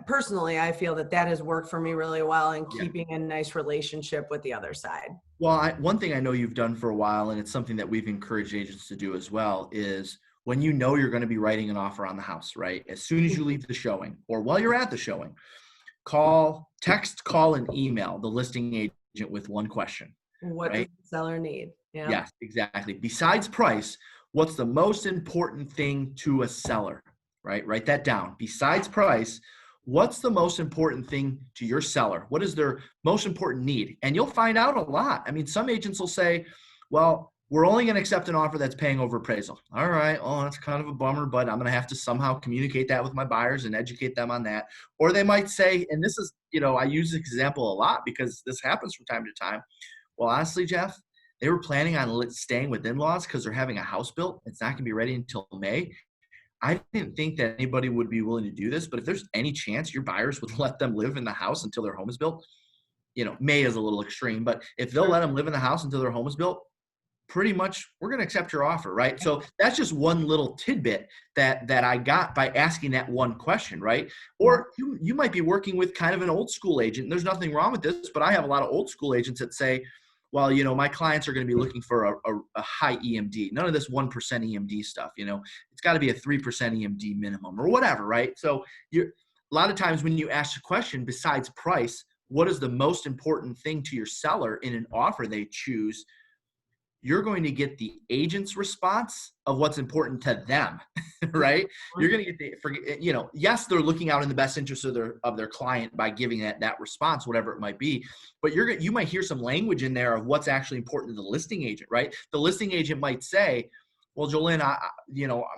Speaker 2: personally, I feel that has worked for me really well in keeping a nice relationship with the other side.
Speaker 1: Well, one thing I know you've done for a while, and it's something that we've encouraged agents to do as well, is when you're going to be writing an offer on the house, right? As soon as you leave the showing or while you're at the showing, text, call, and email the listing agent with one question.
Speaker 2: What does the seller need? Yeah.
Speaker 1: Yes, exactly. Besides price, what's the most important thing to a seller? Right? Write that down. Besides price, what's the most important thing to your seller? What is their most important need? And you'll find out a lot. I mean, some agents will say, well, we're only going to accept an offer that's paying over appraisal. All right. Oh, that's kind of a bummer, but I'm going to have to somehow communicate that with my buyers and educate them on that. Or they might say, and this is, I use this example a lot because this happens from time to time. Well, honestly, Jeff, they were planning on staying with in-laws because they're having a house built. It's not going to be ready until May. I didn't think that anybody would be willing to do this, but if there's any chance your buyers would let them live in the house until their home is built, May is a little extreme, but if they'll let them live in the house until their home is built, pretty much we're going to accept your offer, right? So that's just one little tidbit that I got by asking that one question, right? Or you might be working with kind of an old school agent. There's nothing wrong with this, but I have a lot of old school agents that say, well, my clients are going to be looking for a high EMD. None of this 1% EMD stuff, it's got to be a 3% EMD minimum or whatever, right? So a lot of times when you ask a question, besides price, what is the most important thing to your seller in an offer they choose? You're going to get the agent's response of what's important to them, right? You're going to get yes, they're looking out in the best interest of their client by giving that response, whatever it might be. But you might hear some language in there of what's actually important to the listing agent, right? The listing agent might say, well, Jolynne,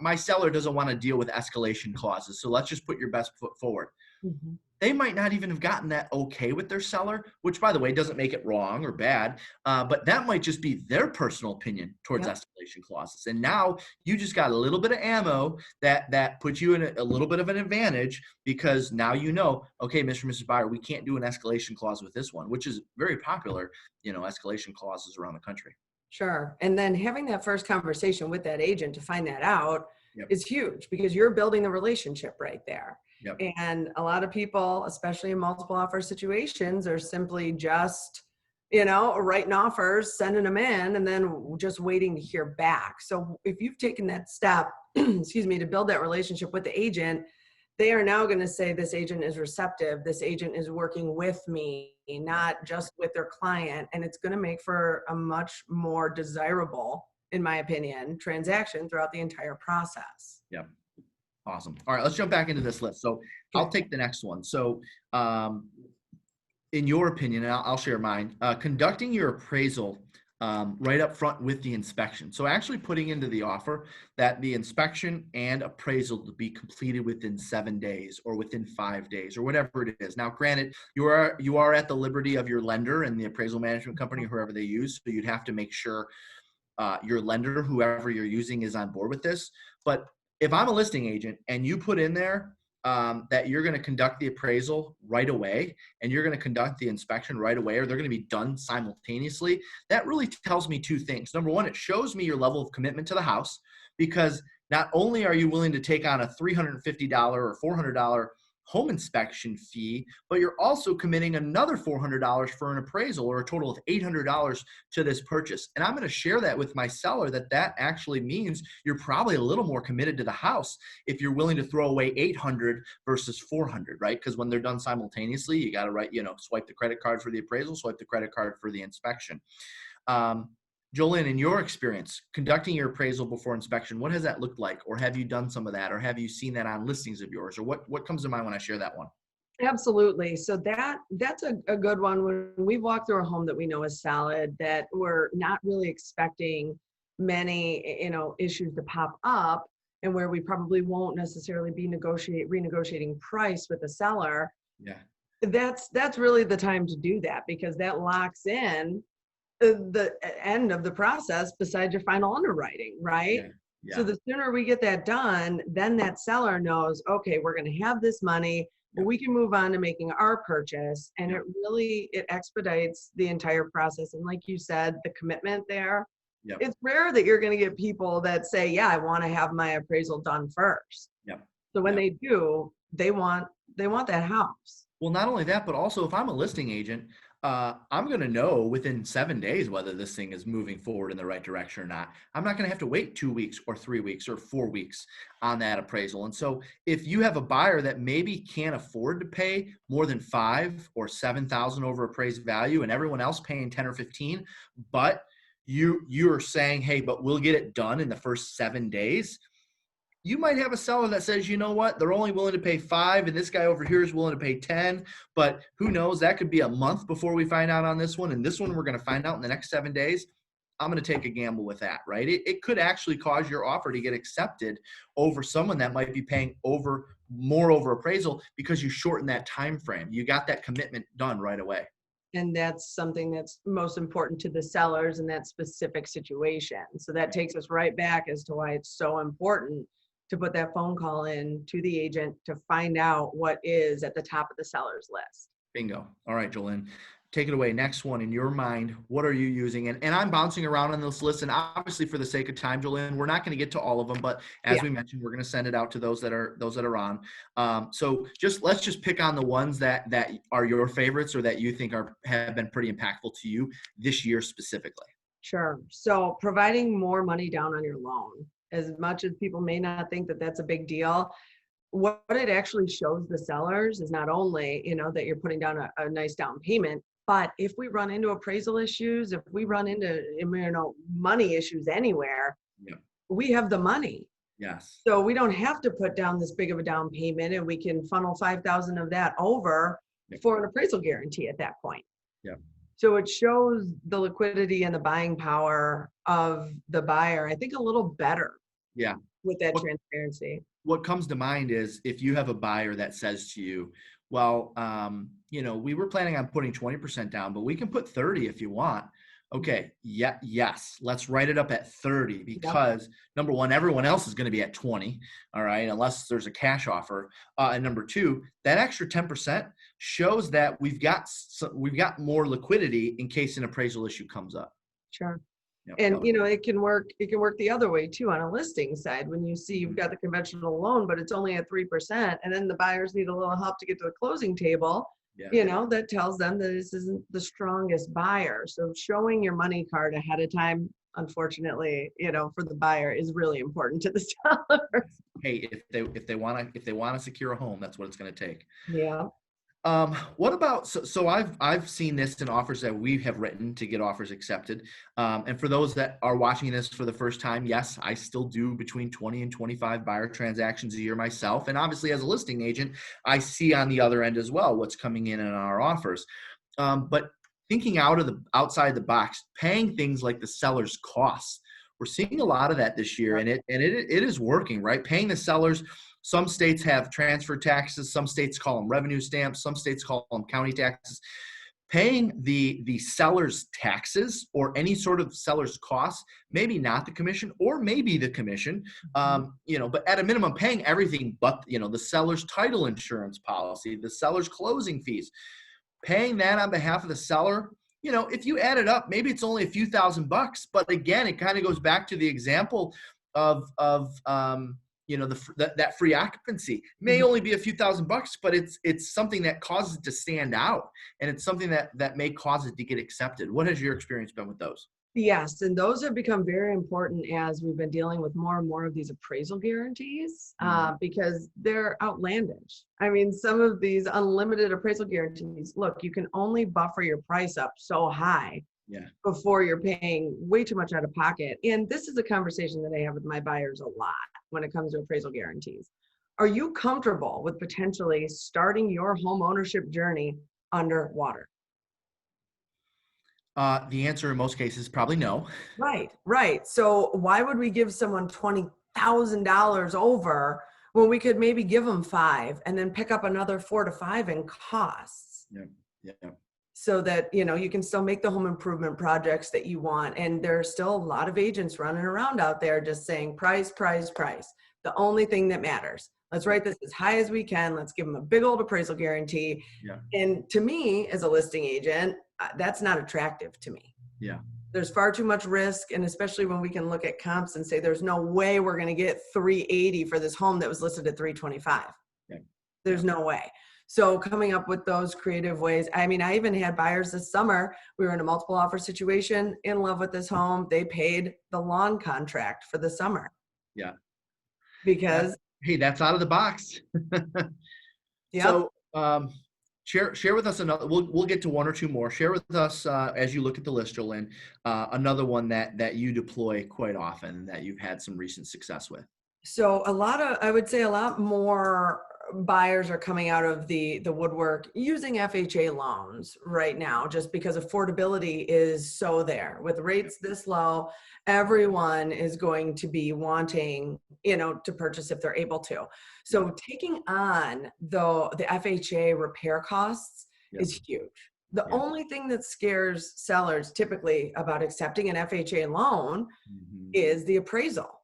Speaker 1: my seller doesn't want to deal with escalation clauses, so let's just put your best foot forward. Mm-hmm. They might not even have gotten that okay with their seller, which, by the way, doesn't make it wrong or bad, but that might just be their personal opinion towards escalation clauses. And now you just got a little bit of ammo that puts you in a little bit of an advantage because now okay, Mr. and Mrs. Buyer, we can't do an escalation clause with this one, which is very popular, escalation clauses around the country.
Speaker 2: Sure. And then having that first conversation with that agent to find that out is huge because you're building the relationship right there.
Speaker 1: Yep.
Speaker 2: And a lot of people, especially in multiple offer situations, are simply just, writing offers, sending them in, and then just waiting to hear back. So if you've taken that step, to build that relationship with the agent, they are now going to say, this agent is receptive. This agent is working with me, not just with their client. And it's going to make for a much more desirable, in my opinion, transaction throughout the entire process.
Speaker 1: Yep. Awesome. All right, let's jump back into this list. So I'll take the next one. So in your opinion, and I'll share mine, conducting your appraisal right up front with the inspection. So actually putting into the offer that the inspection and appraisal to be completed within 7 days or within 5 days or whatever it is. Now, granted, you are at the liberty of your lender and the appraisal management company, whoever they use. So you'd have to make sure your lender, whoever you're using, is on board with this. But if I'm a listing agent and you put in there that you're going to conduct the appraisal right away and you're going to conduct the inspection right away, or they're going to be done simultaneously, that really tells me two things. Number one, it shows me your level of commitment to the house because Not only are you willing to take on a $350 or $400 home inspection fee, but you're also committing another $400 for an appraisal, or a total of $800 to this purchase. And I'm going to share that with my seller, that actually means you're probably a little more committed to the house if you're willing to throw away 800 versus 400, right? Because when they're done simultaneously, you got to swipe the credit card for the appraisal, swipe the credit card for the inspection. Jolynne, in your experience conducting your appraisal before inspection, what has that looked like? Or have you done some of that? Or have you seen that on listings of yours? Or what comes to mind when I share that one?
Speaker 2: Absolutely. So that's a good one. When we walk through a home that we know is solid, that we're not really expecting many, issues to pop up, and where we probably won't necessarily be renegotiating price with the seller.
Speaker 1: Yeah.
Speaker 2: That's really the time to do that, because that locks in the end of the process besides your final underwriting, right?
Speaker 1: Yeah. Yeah.
Speaker 2: So the sooner we get that done, then that seller knows, okay, we're going to have this money, but we can move on to making our purchase. And it expedites the entire process. And like you said, the commitment there, it's rare that you're going to get people that say, yeah, I want to have my appraisal done first. So when they do, they want that house.
Speaker 1: Well, not only that, but also if I'm a listing agent, I'm going to know within 7 days whether this thing is moving forward in the right direction or not. I'm not going to have to wait 2 weeks or 3 weeks or 4 weeks on that appraisal. And so if you have a buyer that maybe can't afford to pay more than 5 or 7,000 over appraised value, and everyone else paying 10 or 15, but you're saying, hey, but we'll get it done in the first 7 days. You might have a seller that says, you know what, they're only willing to pay 5, and this guy over here is willing to pay 10, but who knows, that could be a month before we find out on this one. And this one, we're going to find out in the next 7 days. I'm going to take a gamble with that, right? It could actually cause your offer to get accepted over someone that might be paying more over appraisal, because you shorten that time frame. You got that commitment done right away.
Speaker 2: And that's something that's most important to the sellers in that specific situation. So that takes us right back as to why it's so important to put that phone call in to the agent to find out what is at the top of the seller's list.
Speaker 1: Bingo. All right, Jolynne, take it away. Next one, in your mind, what are you using? And I'm bouncing around on this list. And obviously, for the sake of time, Jolynne, we're not going to get to all of them. But as we mentioned, we're going to send it out to those that are on. So let's just pick on the ones that are your favorites, or that you think have been pretty impactful to you this year specifically.
Speaker 2: Sure. So providing more money down on your loan. As much as people may not think that that's a big deal, what it actually shows the sellers is not only, that you're putting down a nice down payment, but if we run into appraisal issues, if we run into, money issues anywhere, we have the money.
Speaker 1: Yes.
Speaker 2: So we don't have to put down this big of a down payment, and we can funnel 5,000 of that over for an appraisal guarantee at that point.
Speaker 1: Yeah.
Speaker 2: So it shows the liquidity and the buying power of the buyer, I think, a little better.
Speaker 1: Yeah.
Speaker 2: With that transparency.
Speaker 1: What comes to mind is if you have a buyer that says to you, well, we were planning on putting 20% down, but we can put 30 if you want. Okay. Yeah. Yes. Let's write it up at 30, because number one, everyone else is going to be at 20. All right. Unless there's a cash offer. And number two, that extra 10% shows that we've got more liquidity in case an appraisal issue comes up.
Speaker 2: Sure. And, it can work the other way too on a listing side. When you see you've got the conventional loan, but it's only at 3%, and then the buyers need a little help to get to the closing table, that tells them that this isn't the strongest buyer. So showing your money card ahead of time, unfortunately, for the buyer, is really important to the seller.
Speaker 1: Hey, if they want to secure a home, that's what it's going to take.
Speaker 2: Yeah.
Speaker 1: What about, so I've seen this in offers that we have written to get offers accepted. And for those that are watching this for the first time, yes, I still do between 20 and 25 buyer transactions a year myself. And obviously, as a listing agent, I see on the other end as well what's coming in our offers. But thinking outside the box, paying things like the seller's costs, we're seeing a lot of that this year, and it is working, right? Paying the sellers. Some states have transfer taxes. Some states call them revenue stamps. Some states call them county taxes. Paying the seller's taxes or any sort of seller's costs, maybe not the commission, or maybe the commission, but at a minimum, paying everything but, the seller's title insurance policy, the seller's closing fees, paying that on behalf of the seller. If you add it up, maybe it's only a few $1,000, but again, it kind of goes back to the example that free occupancy may only be a few $1,000s, but it's something that causes it to stand out, and it's something that may cause it to get accepted. What has your experience been with those?
Speaker 2: Yes, and those have become very important as we've been dealing with more and more of these appraisal guarantees because they're outlandish. I mean, some of these unlimited appraisal guarantees, look, you can only buffer your price up so high before you're paying way too much out of pocket. And this is a conversation that I have with my buyers a lot when it comes to appraisal guarantees. Are you comfortable with potentially starting your home ownership journey underwater?
Speaker 1: The answer in most cases is probably no.
Speaker 2: Right. So why would we give someone $20,000 over when we could maybe give them five and then pick up another 4 to 5 in costs?
Speaker 1: Yeah.
Speaker 2: So that, you can still make the home improvement projects that you want. And there's still a lot of agents running around out there just saying price, price, price. The only thing that matters. Let's write this as high as we can. Let's give them a big old appraisal guarantee.
Speaker 1: Yeah.
Speaker 2: And to me, as a listing agent, that's not attractive to me.
Speaker 1: Yeah.
Speaker 2: There's far too much risk. And especially when we can look at comps and say, there's no way we're going to get 380 for this home that was listed at 325.
Speaker 1: Yeah.
Speaker 2: There's no way. So coming up with those creative ways. I mean, I even had buyers this summer. We were in a multiple offer situation, in love with this home. They paid the lawn contract for the summer.
Speaker 1: Yeah.
Speaker 2: Because
Speaker 1: hey, that's out of the box. So share with us another. We'll get to one or two more. Share with us as you look at the list, Jolynne, another one that you deploy quite often that you've had some recent success with.
Speaker 2: So I would say a lot more buyers are coming out of the woodwork using FHA loans right now, just because affordability is so there. With rates this low, everyone is going to be wanting, to purchase if they're able to. So taking on the FHA repair costs is huge. The only thing that scares sellers typically about accepting an FHA loan is the appraisal.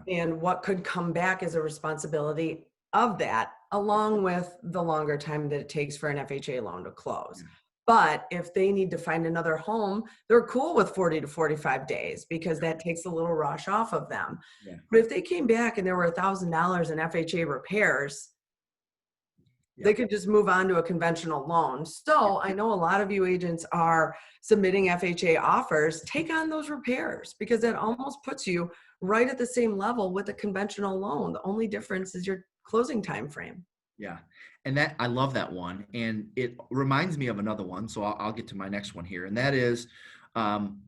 Speaker 2: And what could come back as a responsibility of that, along with the longer time that it takes for an FHA loan to close. But if they need to find another home, they're cool with 40 to 45 days because that takes a little rush off of them. But if they came back and there were $1,000 in FHA repairs, they could just move on to a conventional loan. So I know a lot of you agents are submitting FHA offers. Take on those repairs because that almost puts you right at the same level with a conventional loan. The only difference is your closing time frame.
Speaker 1: Yeah. And I love that one. And it reminds me of another one. So I'll get to my next one here. And that is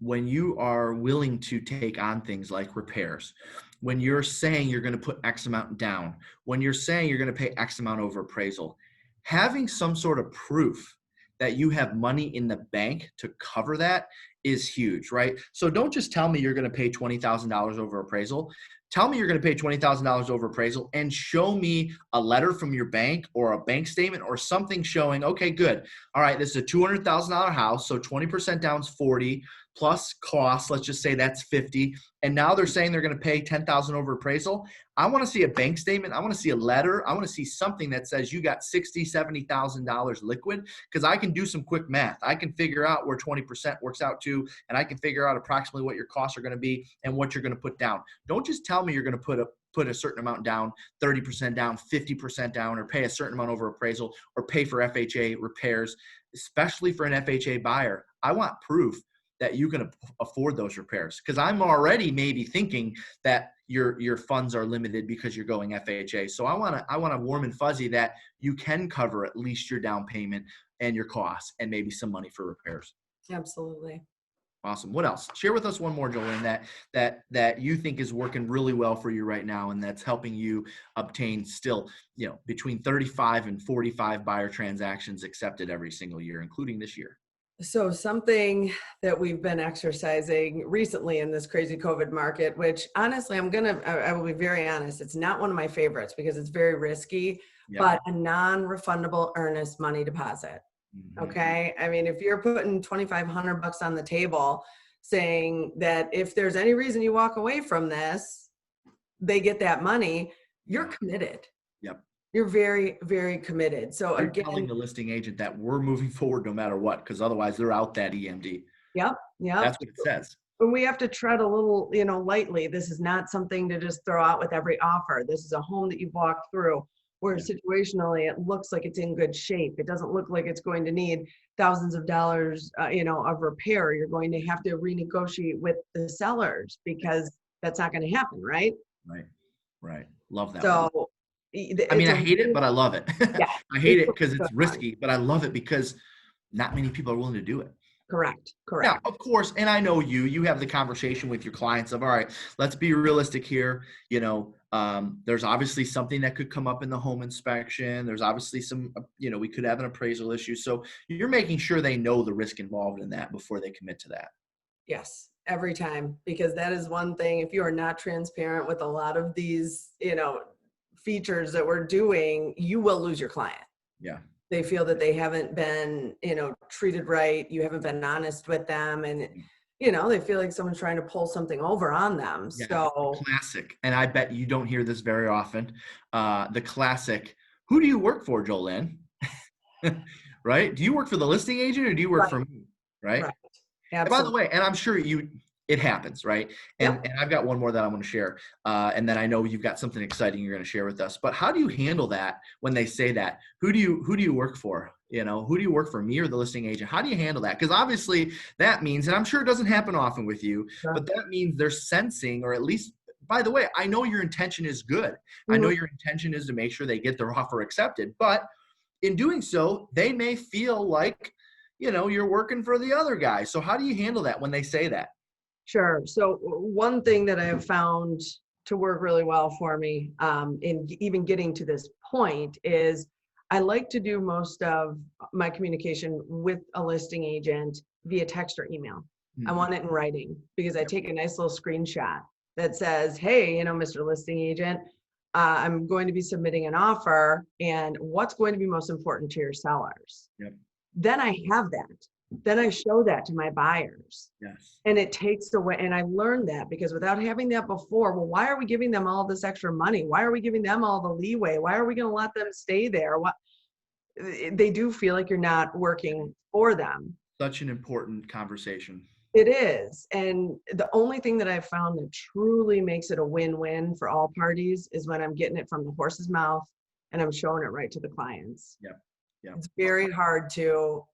Speaker 1: when you are willing to take on things like repairs, when you're saying you're going to put X amount down, when you're saying you're going to pay X amount over appraisal, having some sort of proof that you have money in the bank to cover that is huge, right? So don't just tell me you're going to pay $20,000 over appraisal. Tell me you're going to pay $20,000 over appraisal and show me a letter from your bank or a bank statement or something showing, okay, good. All right, this is a $200,000 house. So 20% down is 40 plus costs. Let's just say that's 50. And now they're saying they're going to pay $10,000 over appraisal. I want to see a bank statement. I want to see a letter. I want to see something that says you got $60,000, $70,000 liquid, because I can do some quick math. I can figure out where 20% works out to, and I can figure out approximately what your costs are going to be and what you're going to put down. Don't just tell me you're going to put a certain amount down, 30% down, 50% down, or pay a certain amount over appraisal, or pay for FHA repairs, especially for an FHA buyer. I want proof that you can afford those repairs, because I'm already maybe thinking that your funds are limited because you're going FHA. So I want a warm and fuzzy that you can cover at least your down payment and your costs and maybe some money for repairs.
Speaker 2: Absolutely.
Speaker 1: Awesome. What else? Share with us one more, Jolynne, that you think is working really well for you right now, and that's helping you obtain still, between 35 and 45 buyer transactions accepted every single year, including this year.
Speaker 2: So something that we've been exercising recently in this crazy COVID market, which honestly, I will be very honest, it's not one of my favorites because it's very risky, but a non-refundable earnest money deposit. Okay. I mean, if you're putting $2,500 on the table saying that if there's any reason you walk away from this, they get that money, you're committed. You're very, very committed. So
Speaker 1: you're telling the listing agent that we're moving forward no matter what, because otherwise they're out that EMD.
Speaker 2: Yep.
Speaker 1: That's what it says.
Speaker 2: And we have to tread a little, lightly. This is not something to just throw out with every offer. This is a home that you've walked through where
Speaker 1: Yeah.
Speaker 2: situationally it looks like it's in good shape. It doesn't look like it's going to need thousands of dollars, of repair. You're going to have to renegotiate with the sellers because that's not going to happen, right?
Speaker 1: Right. Right. Love that one.
Speaker 2: So
Speaker 1: I mean,
Speaker 2: it's
Speaker 1: I
Speaker 2: a
Speaker 1: hate it, but I love it.
Speaker 2: yeah,
Speaker 1: I hate
Speaker 2: it's
Speaker 1: it
Speaker 2: a
Speaker 1: because
Speaker 2: good
Speaker 1: it's
Speaker 2: one.
Speaker 1: risky, but I love it because not many people are willing to do it.
Speaker 2: Correct.
Speaker 1: Now, of course, and I know you have the conversation with your clients of, all right, let's be realistic here. There's obviously something that could come up in the home inspection. There's obviously some, we could have an appraisal issue. So you're making sure they know the risk involved in that before they commit to that.
Speaker 2: Yes, every time, because that is one thing. If you are not transparent with a lot of these, features that we're doing, you will lose your client.
Speaker 1: Yeah.
Speaker 2: They feel that they haven't been, treated right. You haven't been honest with them. And, they feel like someone's trying to pull something over on them.
Speaker 1: Yeah.
Speaker 2: So
Speaker 1: Classic. And I bet you don't hear this very often. The classic, who do you work for, Jolynne? Right? Do you work for the listing agent or do you work for me? Right.
Speaker 2: Right.
Speaker 1: And by the
Speaker 2: Absolutely.
Speaker 1: way, and I'm sure it happens, right? And I've got one more that I want to share. And then I know you've got something exciting you're going to share with us. But how do you handle that when they say that? Who do you work for? Who do you work for, me or the listing agent? How do you handle that? Because obviously that means, and I'm sure it doesn't happen often with you, but that means they're sensing, or at least, by the way, I know your intention is good.
Speaker 2: Mm-hmm.
Speaker 1: I know your intention is to make sure they get their offer accepted. But in doing so, they may feel like, you're working for the other guy. So how do you handle that when they say that?
Speaker 2: Sure. So one thing that I have found to work really well for me in even getting to this point is I like to do most of my communication with a listing agent via text or email.
Speaker 1: Mm-hmm.
Speaker 2: I want it in writing because I take a nice little screenshot that says, hey, Mr. Listing Agent, I'm going to be submitting an offer and what's going to be most important to your sellers.
Speaker 1: Yep.
Speaker 2: Then I have that. Then I show that to my buyers.
Speaker 1: Yes.
Speaker 2: And it takes away, and I learned that because without having that before, well, why are we giving them all this extra money? Why are we giving them all the leeway? Why are we going to let them stay there? They do feel like you're not working for them.
Speaker 1: Such an important conversation.
Speaker 2: It is. And the only thing that I've found that truly makes it a win-win for all parties is when I'm getting it from the horse's mouth and I'm showing it right to the clients.
Speaker 1: Yep. Yep.
Speaker 2: It's very hard to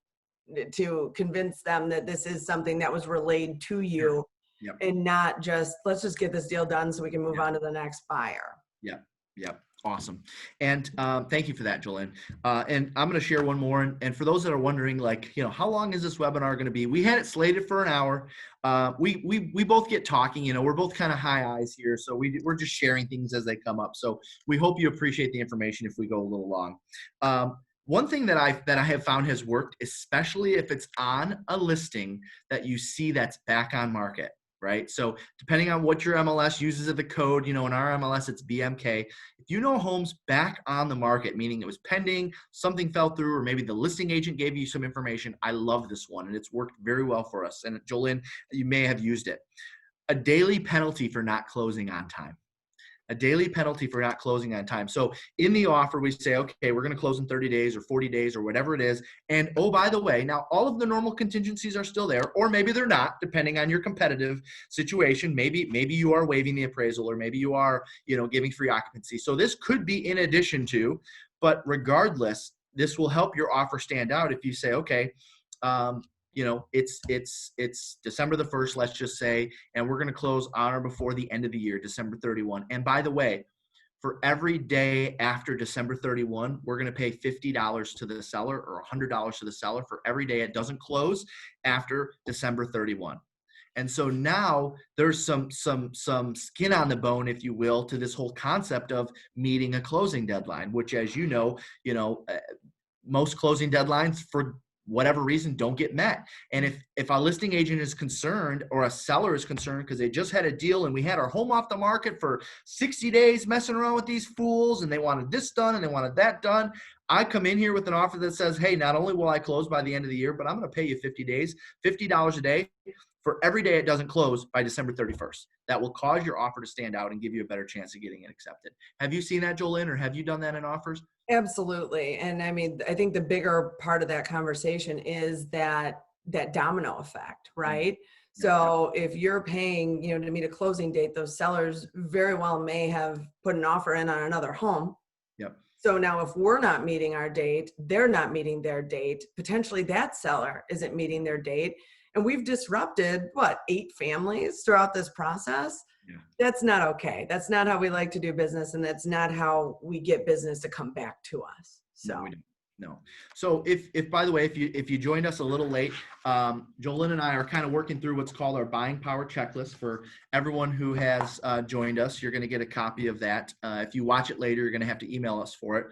Speaker 2: convince them that this is something that was relayed to you. Yep. And not just, let's just get this deal done so we can move on to the next buyer.
Speaker 1: Yep. Yep. Awesome. And thank you for that, Jolynne. And I'm going to share one more. And for those that are wondering, how long is this webinar going to be? We had it slated for an hour. We both get talking, we're both kind of high eyes here. So we're just sharing things as they come up. So we hope you appreciate the information if we go a little long. One thing that I have found has worked, especially if it's on a listing that you see that's back on market, right? So depending on what your MLS uses as the code, in our MLS, it's BMK. If you know a home's back on the market, meaning it was pending, something fell through, or maybe the listing agent gave you some information, I love this one, and it's worked very well for us. And Jolynne, you may have used it. A daily penalty for not closing on time. A daily penalty for not closing on time. So in the offer, we say, okay, we're going to close in 30 days or 40 days or whatever it is. And oh, by the way, now all of the normal contingencies are still there, or maybe they're not, depending on your competitive situation. Maybe you are waiving the appraisal, or maybe you are, giving free occupancy. So this could be in addition to, but regardless, this will help your offer stand out if you say, okay, it's December the 1st, let's just say, and we're going to close on or before the end of the year, December 31. And by the way, for every day after December 31, we're going to pay $50 to the seller or $100 to the seller for every day it doesn't close after December 31. And so now there's some skin on the bone, if you will, to this whole concept of meeting a closing deadline, which, as most closing deadlines for whatever reason don't get met. And if a listing agent is concerned or a seller is concerned because they just had a deal and we had our home off the market for 60 days messing around with these fools and they wanted this done and they wanted that done, I come in here with an offer that says, hey, not only will I close by the end of the year, but I'm going to pay you $50 a day for every day it doesn't close by December 31st. That will cause your offer to stand out and give you a better chance of getting it accepted. Have you seen that, Jolynne, or have you done that in offers?
Speaker 2: Absolutely. And I think the bigger part of that conversation is that domino effect, right?
Speaker 1: Yep.
Speaker 2: So if you're paying, to meet a closing date, those sellers very well may have put an offer in on another home.
Speaker 1: Yep.
Speaker 2: So now if we're not meeting our date, they're not meeting their date, potentially that seller isn't meeting their date. And we've disrupted 8 families throughout this process.
Speaker 1: Yeah.
Speaker 2: That's not okay. That's not how we like to do business. And that's not how we get business to come back to us. So.
Speaker 1: No, we don't. No. So if by the way, if you joined us a little late, Jolynne and I are kind of working through what's called our buying power checklist for everyone who has joined us. You're going to get a copy of that. If you watch it later, you're going to have to email us for it.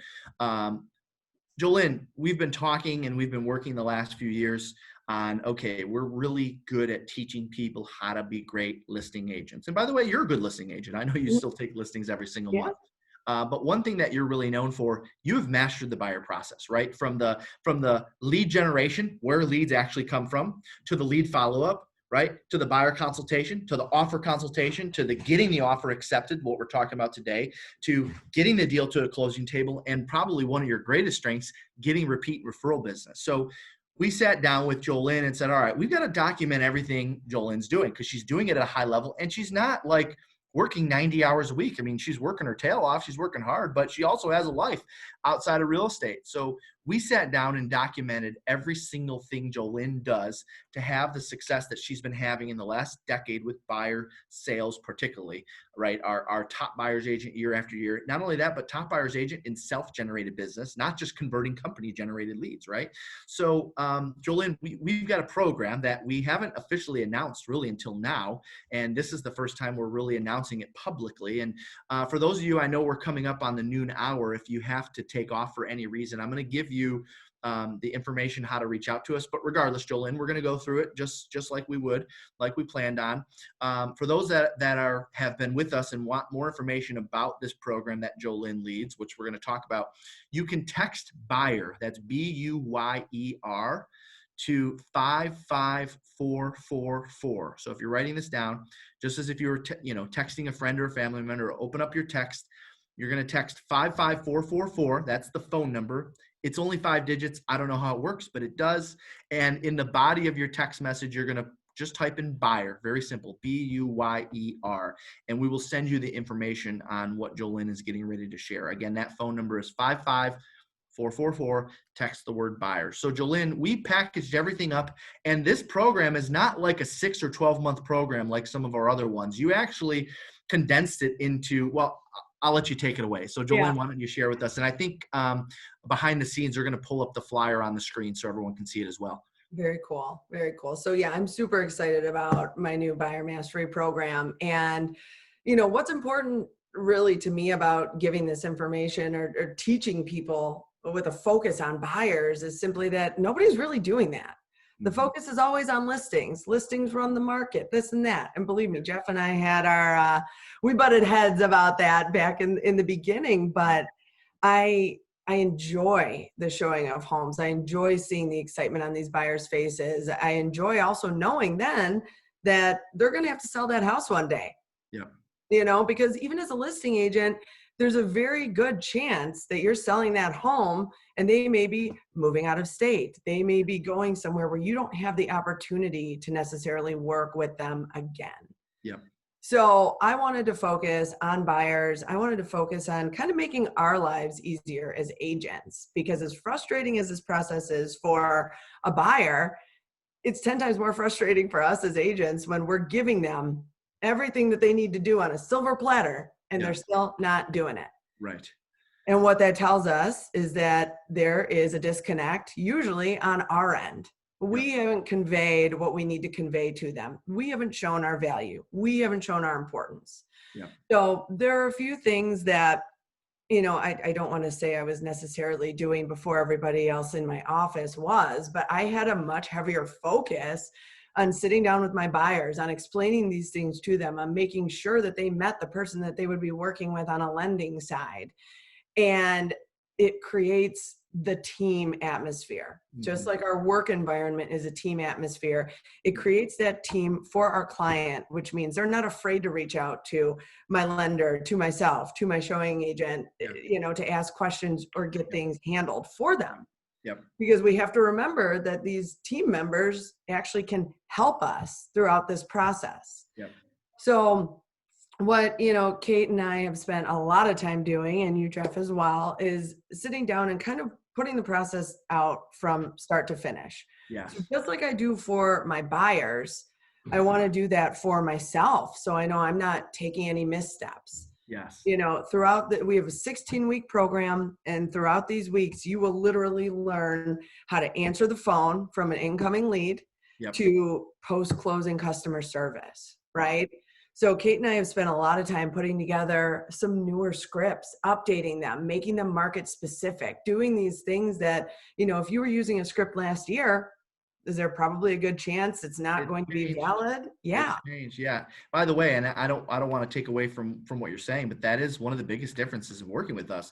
Speaker 1: Jolynne, we've been talking and we've been working the last few years on, okay, we're really good at teaching people how to be great listing agents. And by the way, you're a good listing agent. I know you still take listings every single month. But one thing that you're really known for, you have mastered the buyer process, right? From the lead generation, where leads actually come from, to the lead follow-up, right? To the buyer consultation, to the offer consultation, to the getting the offer accepted, what we're talking about today, to getting the deal to a closing table, and probably one of your greatest strengths, getting repeat referral business. So we sat down with Jolynne and said, all right, we've got to document everything Jolynne's doing because she's doing it at a high level and she's not like working 90 hours a week. I mean, she's working her tail off. She's working hard, but she also has a life outside of real estate. So we sat down and documented every single thing Jolynne does to have the success that she's been having in the last decade with buyer sales, particularly, right? Our top buyer's agent year after year. Not only that, but top buyer's agent in self-generated business, not just converting company-generated leads, right? So Jolynne, we've got a program that we haven't officially announced really until now. And this is the first time we're really announcing it publicly. And for those of you, I know we're coming up on the noon hour. If you have to take off for any reason, I'm going to give you the information how to reach out to us. But regardless, Jolynne, we're going to go through it just like we would, like we planned on. For those that have been with us and want more information about this program that Jolynne leads, which we're going to talk about, you can text BUYER, that's BUYER, to 55444. So if you're writing this down, just as if you were texting a friend or a family member, open up your text. You're going to text 55444. That's the phone number. It's only 5 digits. I don't know how it works, but it does. And in the body of your text message, you're going to just type in BUYER. Very simple, BUYER. And we will send you the information on what Jolynne is getting ready to share. Again, that phone number is 55444. Text the word BUYER. So Jolynne, we packaged everything up. And this program is not like a 6 or 12-month program like some of our other ones. You actually condensed it into, well, I'll let you take it away. So Jolynne, why don't you share with us? And I think behind the scenes, we're going to pull up the flyer on the screen so everyone can see it as well.
Speaker 2: Very cool. Very cool. So yeah, I'm super excited about my new Buyer Mastery program. And, what's important really to me about giving this information or teaching people with a focus on buyers is simply that nobody's really doing that. The focus is always on listings. Listings run the market, this and that. And believe me, Jeff and I had we butted heads about that back in the beginning, but I enjoy the showing of homes. I enjoy seeing the excitement on these buyers' faces. I enjoy also knowing then that they're going to have to sell that house one day.
Speaker 1: Yeah.
Speaker 2: Because even as a listing agent, there's a very good chance that you're selling that home and they may be moving out of state. They may be going somewhere where you don't have the opportunity to necessarily work with them again.
Speaker 1: Yeah.
Speaker 2: So I wanted to focus on buyers. I wanted to focus on kind of making our lives easier as agents, because as frustrating as this process is for a buyer, it's 10 times more frustrating for us as agents when we're giving them everything that they need to do on a silver platter and they're still not doing it.
Speaker 1: Right.
Speaker 2: And what that tells us is that there is a disconnect, usually on our end. We haven't conveyed what we need to convey to them. We haven't shown our value. We haven't shown our importance.
Speaker 1: Yeah.
Speaker 2: So there are a few things that, I don't want to say I was necessarily doing before everybody else in my office was, but I had a much heavier focus on sitting down with my buyers, on explaining these things to them, on making sure that they met the person that they would be working with on a lending side. And it creates the team atmosphere. Just like our work environment is a team atmosphere, it creates that team for our client, which means they're not afraid to reach out to my lender, to myself, to my showing agent, to ask questions or get things handled for them.
Speaker 1: Yep.
Speaker 2: because we have to remember that these team members actually can help us throughout this process.
Speaker 1: Yep.
Speaker 2: So what, Kate and I have spent a lot of time doing, and you, Jeff, as well, is sitting down and kind of putting the process out from start to finish.
Speaker 1: Yes.
Speaker 2: So just like I do for my buyers, I want to do that for myself. So I know I'm not taking any missteps.
Speaker 1: Yes.
Speaker 2: We have a 16-week program, and throughout these weeks, you will literally learn how to answer the phone from an incoming lead
Speaker 1: Yep.
Speaker 2: to post-closing customer service, right? So Kate and I have spent a lot of time putting together some newer scripts, updating them, making them market specific, doing these things that, if you were using a script last year, is there probably a good chance it's not going to be valid? Yeah.
Speaker 1: It's changed. Yeah. By the way, and I don't want to take away from what you're saying, but that is one of the biggest differences in working with us.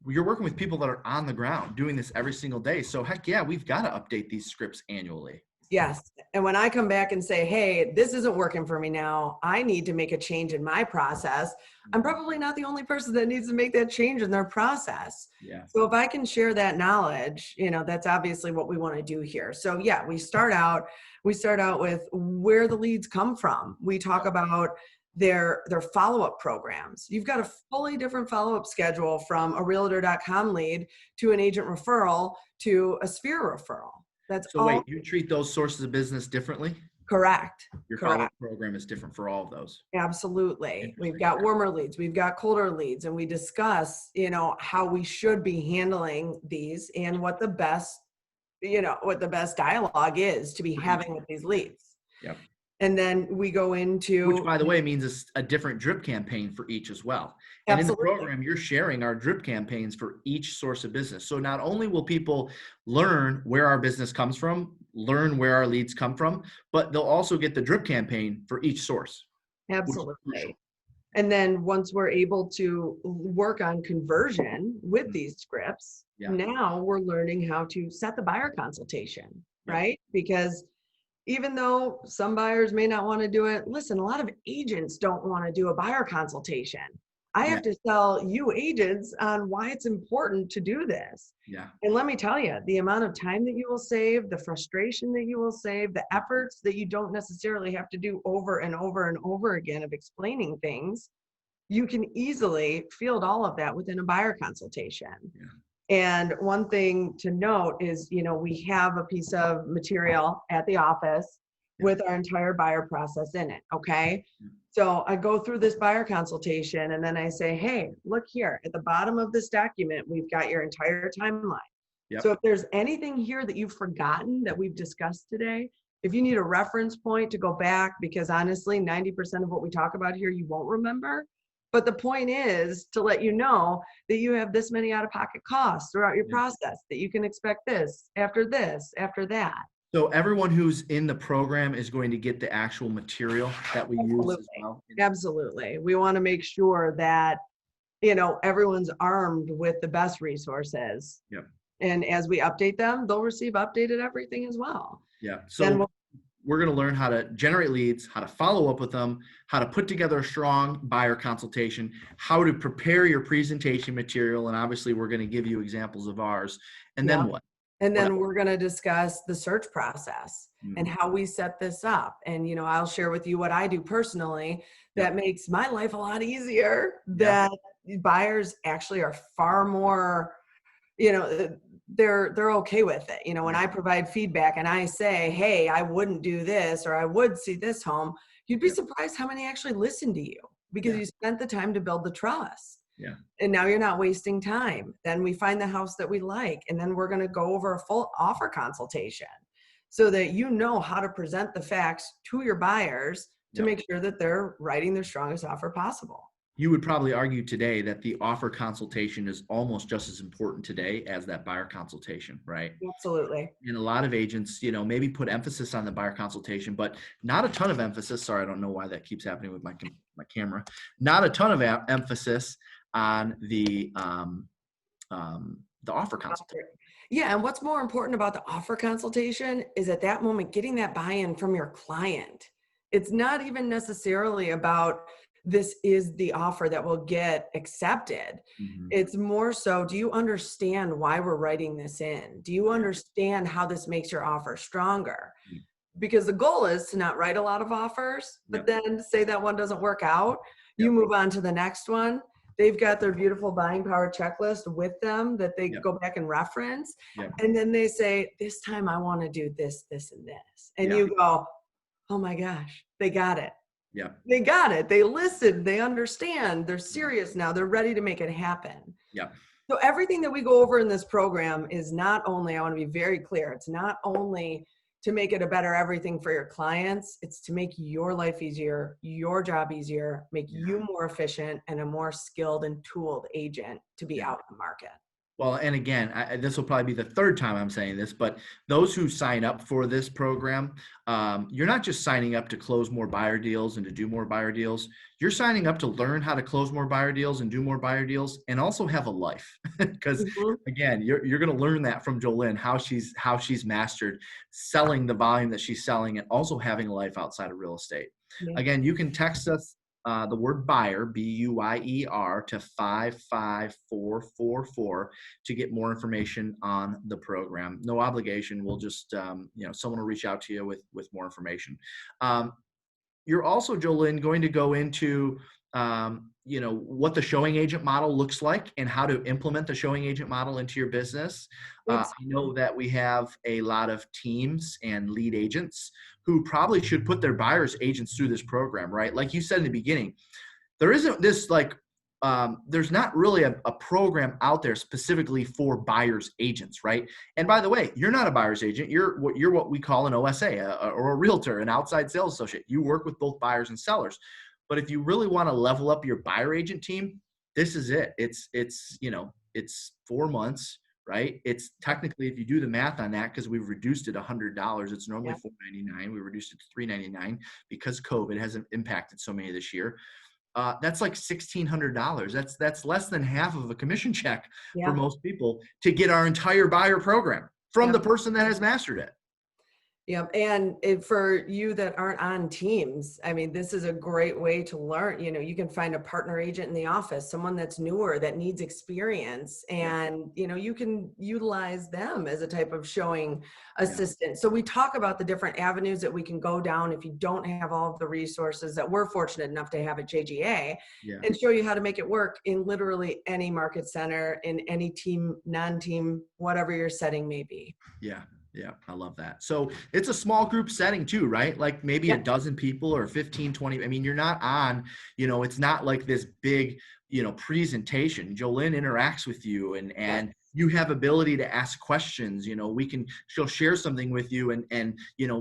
Speaker 1: You're working with people that are on the ground doing this every single day. So heck yeah, we've got to update these scripts annually.
Speaker 2: Yes. And when I come back and say, hey, this isn't working for me now, I need to make a change in my process, I'm probably not the only person that needs to make that change in their process.
Speaker 1: Yeah.
Speaker 2: So if I can share that knowledge, that's obviously what we want to do here. So yeah, we start out with where the leads come from. We talk about their follow-up programs. You've got a fully different follow-up schedule from a realtor.com lead to an agent referral to a Sphere referral. That's
Speaker 1: so
Speaker 2: all.
Speaker 1: Wait, you treat those sources of business differently?
Speaker 2: Correct.
Speaker 1: Your follow-up program is different for all of those.
Speaker 2: Absolutely. We've got warmer leads, we've got colder leads, and we discuss, how we should be handling these and what the best dialogue is to be having with these leads.
Speaker 1: Yep.
Speaker 2: And then we go into,
Speaker 1: which, by the way, means a different drip campaign for each as well. And
Speaker 2: absolutely.
Speaker 1: In the program, you're sharing our drip campaigns for each source of business. So not only will people learn where our business comes from, learn where our leads come from, but they'll also get the drip campaign for each source.
Speaker 2: Absolutely. And then once we're able to work on conversion with these scripts, now we're learning how to set the buyer consultation, right? Because even though some buyers may not want to do it, listen, a lot of agents don't want to do a buyer consultation. I have to tell you agents on why it's important to do this.
Speaker 1: Yeah.
Speaker 2: And let me tell you, the amount of time that you will save, the frustration that you will save, the efforts that you don't necessarily have to do over and over and over again of explaining things, you can easily field all of that within a buyer consultation. Yeah. And one thing to note is, we have a piece of material at the office with our entire buyer process in it. Okay. So I go through this buyer consultation and then I say, hey, look here at the bottom of this document, we've got your entire timeline. Yep. So if there's anything here that you've forgotten that we've discussed today, if you need a reference point to go back, because honestly, 90% of what we talk about here, you won't remember. But the point is to let you know that you have this many out-of-pocket costs throughout your process, that you can expect this, after that.
Speaker 1: So everyone who's in the program is going to get the actual material that we use as well?
Speaker 2: Absolutely. We want to make sure that, everyone's armed with the best resources.
Speaker 1: Yep.
Speaker 2: And as we update them, they'll receive updated everything as well.
Speaker 1: Yeah. So we're going to learn how to generate leads, how to follow up with them, how to put together a strong buyer consultation, how to prepare your presentation material. And obviously we're going to give you examples of ours. And then what?
Speaker 2: And then we're going to discuss the search process and how we set this up. And, I'll share with you what I do personally that makes my life a lot easier, that buyers actually are far more, they're okay with it. When I provide feedback and I say, hey, I wouldn't do this, or I would see this home, you'd be surprised how many actually listen to you because you spent the time to build the trust. Yeah. And now you're not wasting time. Then we find the house that we like, and then we're going to go over a full offer consultation so that you know how to present the facts to your buyers to make sure that they're writing their strongest offer possible.
Speaker 1: You would probably argue today that the offer consultation is almost just as important today as that buyer consultation, right?
Speaker 2: Absolutely.
Speaker 1: And a lot of agents, maybe put emphasis on the buyer consultation, but not a ton of emphasis. Sorry, I don't know why that keeps happening with my camera. Not a ton of emphasis on the offer consultation.
Speaker 2: Yeah, and what's more important about the offer consultation is at that moment getting that buy-in from your client. It's not even necessarily about this is the offer that will get accepted.
Speaker 1: Mhm.
Speaker 2: It's more so, do you understand why we're writing this in? Do you
Speaker 1: Yeah.
Speaker 2: understand how this makes your offer stronger?
Speaker 1: Mm.
Speaker 2: Because the goal is to not write a lot of offers, but
Speaker 1: Yep.
Speaker 2: then say that one doesn't work out, you
Speaker 1: Yep.
Speaker 2: move on to the next one. They've got their beautiful buying power checklist with them that they
Speaker 1: Yep.
Speaker 2: go back and reference.
Speaker 1: Yep.
Speaker 2: And then they say, this time I want to do this, this, and this. And
Speaker 1: Yeah.
Speaker 2: you go, oh my gosh, they got it.
Speaker 1: Yep.
Speaker 2: They got it. They listened. They understand. They're
Speaker 1: Yeah.
Speaker 2: serious now. They're ready to make it happen.
Speaker 1: Yep.
Speaker 2: So everything that we go over in this program is not only, I want to be very clear, it's not only to make it a better everything for your clients, it's to make your life easier, your job easier, make
Speaker 1: Yeah.
Speaker 2: you more efficient and a more skilled and tooled agent to be
Speaker 1: Yeah.
Speaker 2: out in the market.
Speaker 1: Well, and again, this will probably be the third time I'm saying this, but those who sign up for this program, you're not just signing up to close more buyer deals and to do more buyer deals. You're signing up to learn how to close more buyer deals and do more buyer deals, and also have a life. Because
Speaker 2: Mhm.
Speaker 1: again, you're going to learn that from Jolynne, how she's mastered selling the volume that she's selling, and also having a life outside of real estate.
Speaker 2: Yeah.
Speaker 1: Again, you can text us the word buyer, BUYER, to 55444 to get more information on the program. No obligation. We'll just, someone will reach out to you with more information. You're also, Jolynne, going to go into, what the showing agent model looks like and how to implement the showing agent model into your business. I
Speaker 2: It's
Speaker 1: know that we have a lot of teams and lead agents who probably should put their buyers agents through this program, right? Like you said in the beginning, there isn't this there's not really a program out there specifically for buyers agents, right? And by the way, you're not a buyer's agent. You're what we call an OSA, or a realtor, an outside sales associate. You work with both buyers and sellers. But if you really want to level up your buyer agent team, this is it. It's 4 months, right? It's technically, if you do the math on that, because we've reduced it $100, it's normally
Speaker 2: yeah,
Speaker 1: $499. We reduced it to $399 because COVID hasn't impacted so many this year. That's like $1,600. That's less than half of a commission check for
Speaker 2: yeah,
Speaker 1: most people to get our entire buyer program from
Speaker 2: yeah.
Speaker 1: the person that has mastered it.
Speaker 2: Yeah, and for you that aren't on teams, I mean, this is a great way to learn. You can find a partner agent in the office, someone that's newer that needs experience,
Speaker 1: Yeah,
Speaker 2: and you can utilize them as a type of showing
Speaker 1: yeah,
Speaker 2: assistant. So we talk about the different avenues that we can go down if you don't have all of the resources that we're fortunate enough to have at JGA,
Speaker 1: yeah,
Speaker 2: and show you how to make it work in literally any market center, in any team, non-team, whatever your setting may be.
Speaker 1: yeah. Yeah, I love that. So it's a small group setting too, right? Like maybe a
Speaker 2: Yeah.
Speaker 1: dozen people or 15, 20. I mean, you're not on, it's not like this big, presentation. Jolynne interacts with you
Speaker 2: Yes.
Speaker 1: and you have ability to ask questions. She'll share something with you and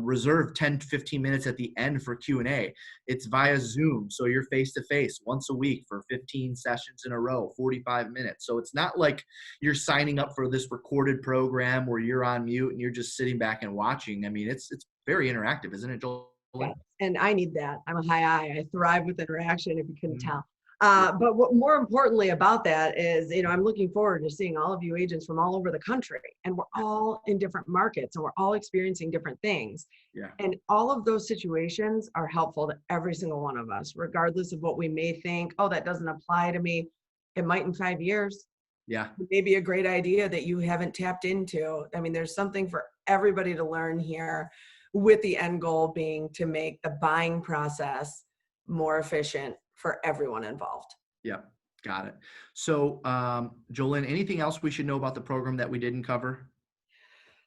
Speaker 1: reserve 10 to 15 minutes at the end for Q&A. It's via Zoom. So you're face to face once a week for 15 sessions in a row, 45 minutes. So it's not like you're signing up for this recorded program where you're on mute and you're just sitting back and watching. I mean, it's very interactive, isn't it,
Speaker 2: Yeah,
Speaker 1: Jolynne?
Speaker 2: and I need that. I'm a high I. I thrive with interaction, if you couldn't
Speaker 1: Mhm.
Speaker 2: tell.
Speaker 1: Yeah,
Speaker 2: But what more importantly about that is, I'm looking forward to seeing all of you agents from all over the country, and we're all in different markets and we're all experiencing different things.
Speaker 1: yeah,
Speaker 2: And all of those situations are helpful to every single one of us, regardless of what we may think, oh, that doesn't apply to me. It might in 5 years.
Speaker 1: yeah.
Speaker 2: It may be a great idea that you haven't tapped into. I mean, there's something for everybody to learn here, with the end goal being to make the buying process more efficient for everyone involved.
Speaker 1: Yeah, got it. So, Jolynne, anything else we should know about the program that we didn't cover?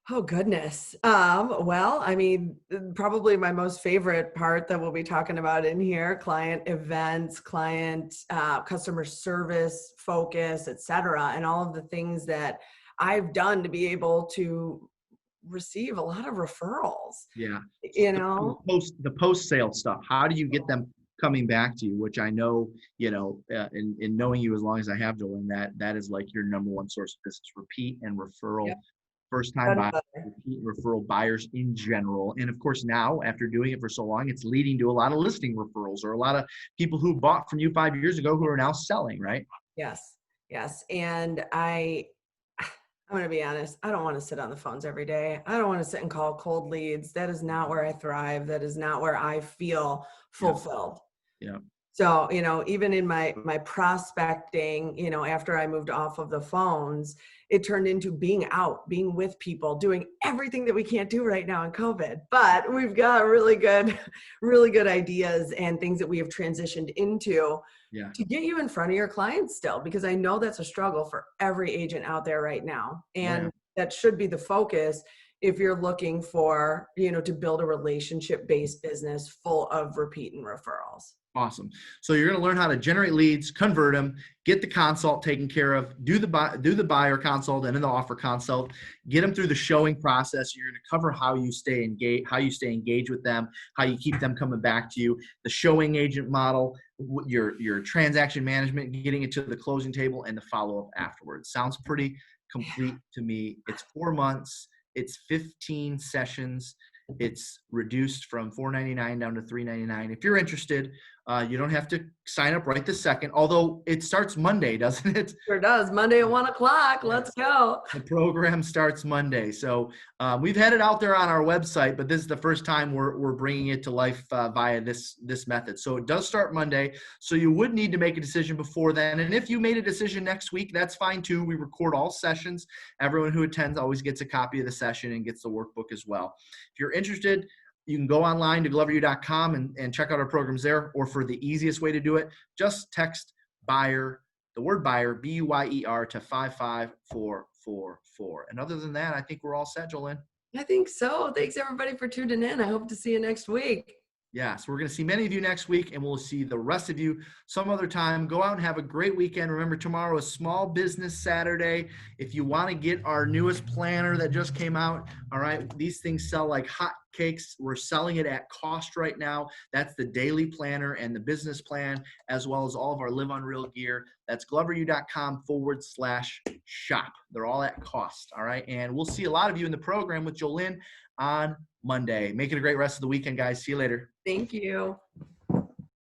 Speaker 2: Oh goodness. Well, I mean, probably my most favorite part that we'll be talking about in here: client events, client customer service focus, etc., and all of the things that I've done to be able to receive a lot of referrals.
Speaker 1: Yeah.
Speaker 2: You
Speaker 1: The
Speaker 2: know,
Speaker 1: the post sale stuff. How do you get them coming back to you? Which I know, in knowing you as long as I have, Jolynne, that is like your number one source of business: repeat and referral,
Speaker 2: Yep.
Speaker 1: first time
Speaker 2: bread and
Speaker 1: buyers,
Speaker 2: butter.
Speaker 1: repeat and referral buyers in general. And of course, now after doing it for so long, it's leading to a lot of listing referrals or a lot of people who bought from you 5 years ago who are now selling, right?
Speaker 2: Yes, yes. And I'm going to be honest, I don't want to sit on the phones every day. I don't want to sit and call cold leads. That is not where I thrive. That is not where I feel
Speaker 1: Yeah.
Speaker 2: fulfilled.
Speaker 1: Yeah.
Speaker 2: So, even in my prospecting, after I moved off of the phones, it turned into being out, being with people, doing everything that we can't do right now in COVID. But we've got really good, really good ideas and things that we have transitioned into
Speaker 1: Yeah.
Speaker 2: to get you in front of your clients still, because I know that's a struggle for every agent out there right now.
Speaker 1: Oh, yeah.
Speaker 2: And that should be the focus if you're looking for, to build a relationship-based business full of repeat and referrals.
Speaker 1: Awesome. So you're going to learn how to generate leads, convert them, get the consult taken care of, do the buyer consult and then the offer consult, get them through the showing process. You're going to cover how you stay engaged with them, how you keep them coming back to you, the showing agent model, your transaction management, getting it to the closing table, and the follow-up afterwards. Sounds pretty complete to me. It's 4 months. It's 15 sessions. It's reduced from $4.99 down to $3.99. If you're interested, you don't have to sign up right this second, although it starts Monday, doesn't it?
Speaker 2: Sure does. Monday at 1:00. Let's go.
Speaker 1: The program starts Monday. So we've had it out there on our website, but this is the first time we're bringing it to life via this method. So it does start Monday. So you would need to make a decision before then. And if you made a decision next week, that's fine too. We record all sessions. Everyone who attends always gets a copy of the session and gets the workbook as well. If you're interested, you can go online to gloveru.com and check out our programs there. Or for the easiest way to do it, just text buyer, the word buyer, BUYER, to 55444. And other than that, I think we're all set, Jolynne.
Speaker 2: I think so. Thanks everybody for tuning in. I hope to see you next week.
Speaker 1: Yeah, so we're going to see many of you next week, and we'll see the rest of you some other time. Go out and have a great weekend. Remember, tomorrow is Small Business Saturday. If you want to get our newest planner that just came out, all right, these things sell like hotcakes. We're selling it at cost right now. That's the daily planner and the business plan, as well as all of our Live Unreal gear. That's gloveru.com/shop. They're all at cost, all right? And we'll see a lot of you in the program with Jolynne on Monday. Make it a great rest of the weekend, guys. See you later.
Speaker 2: Thank you.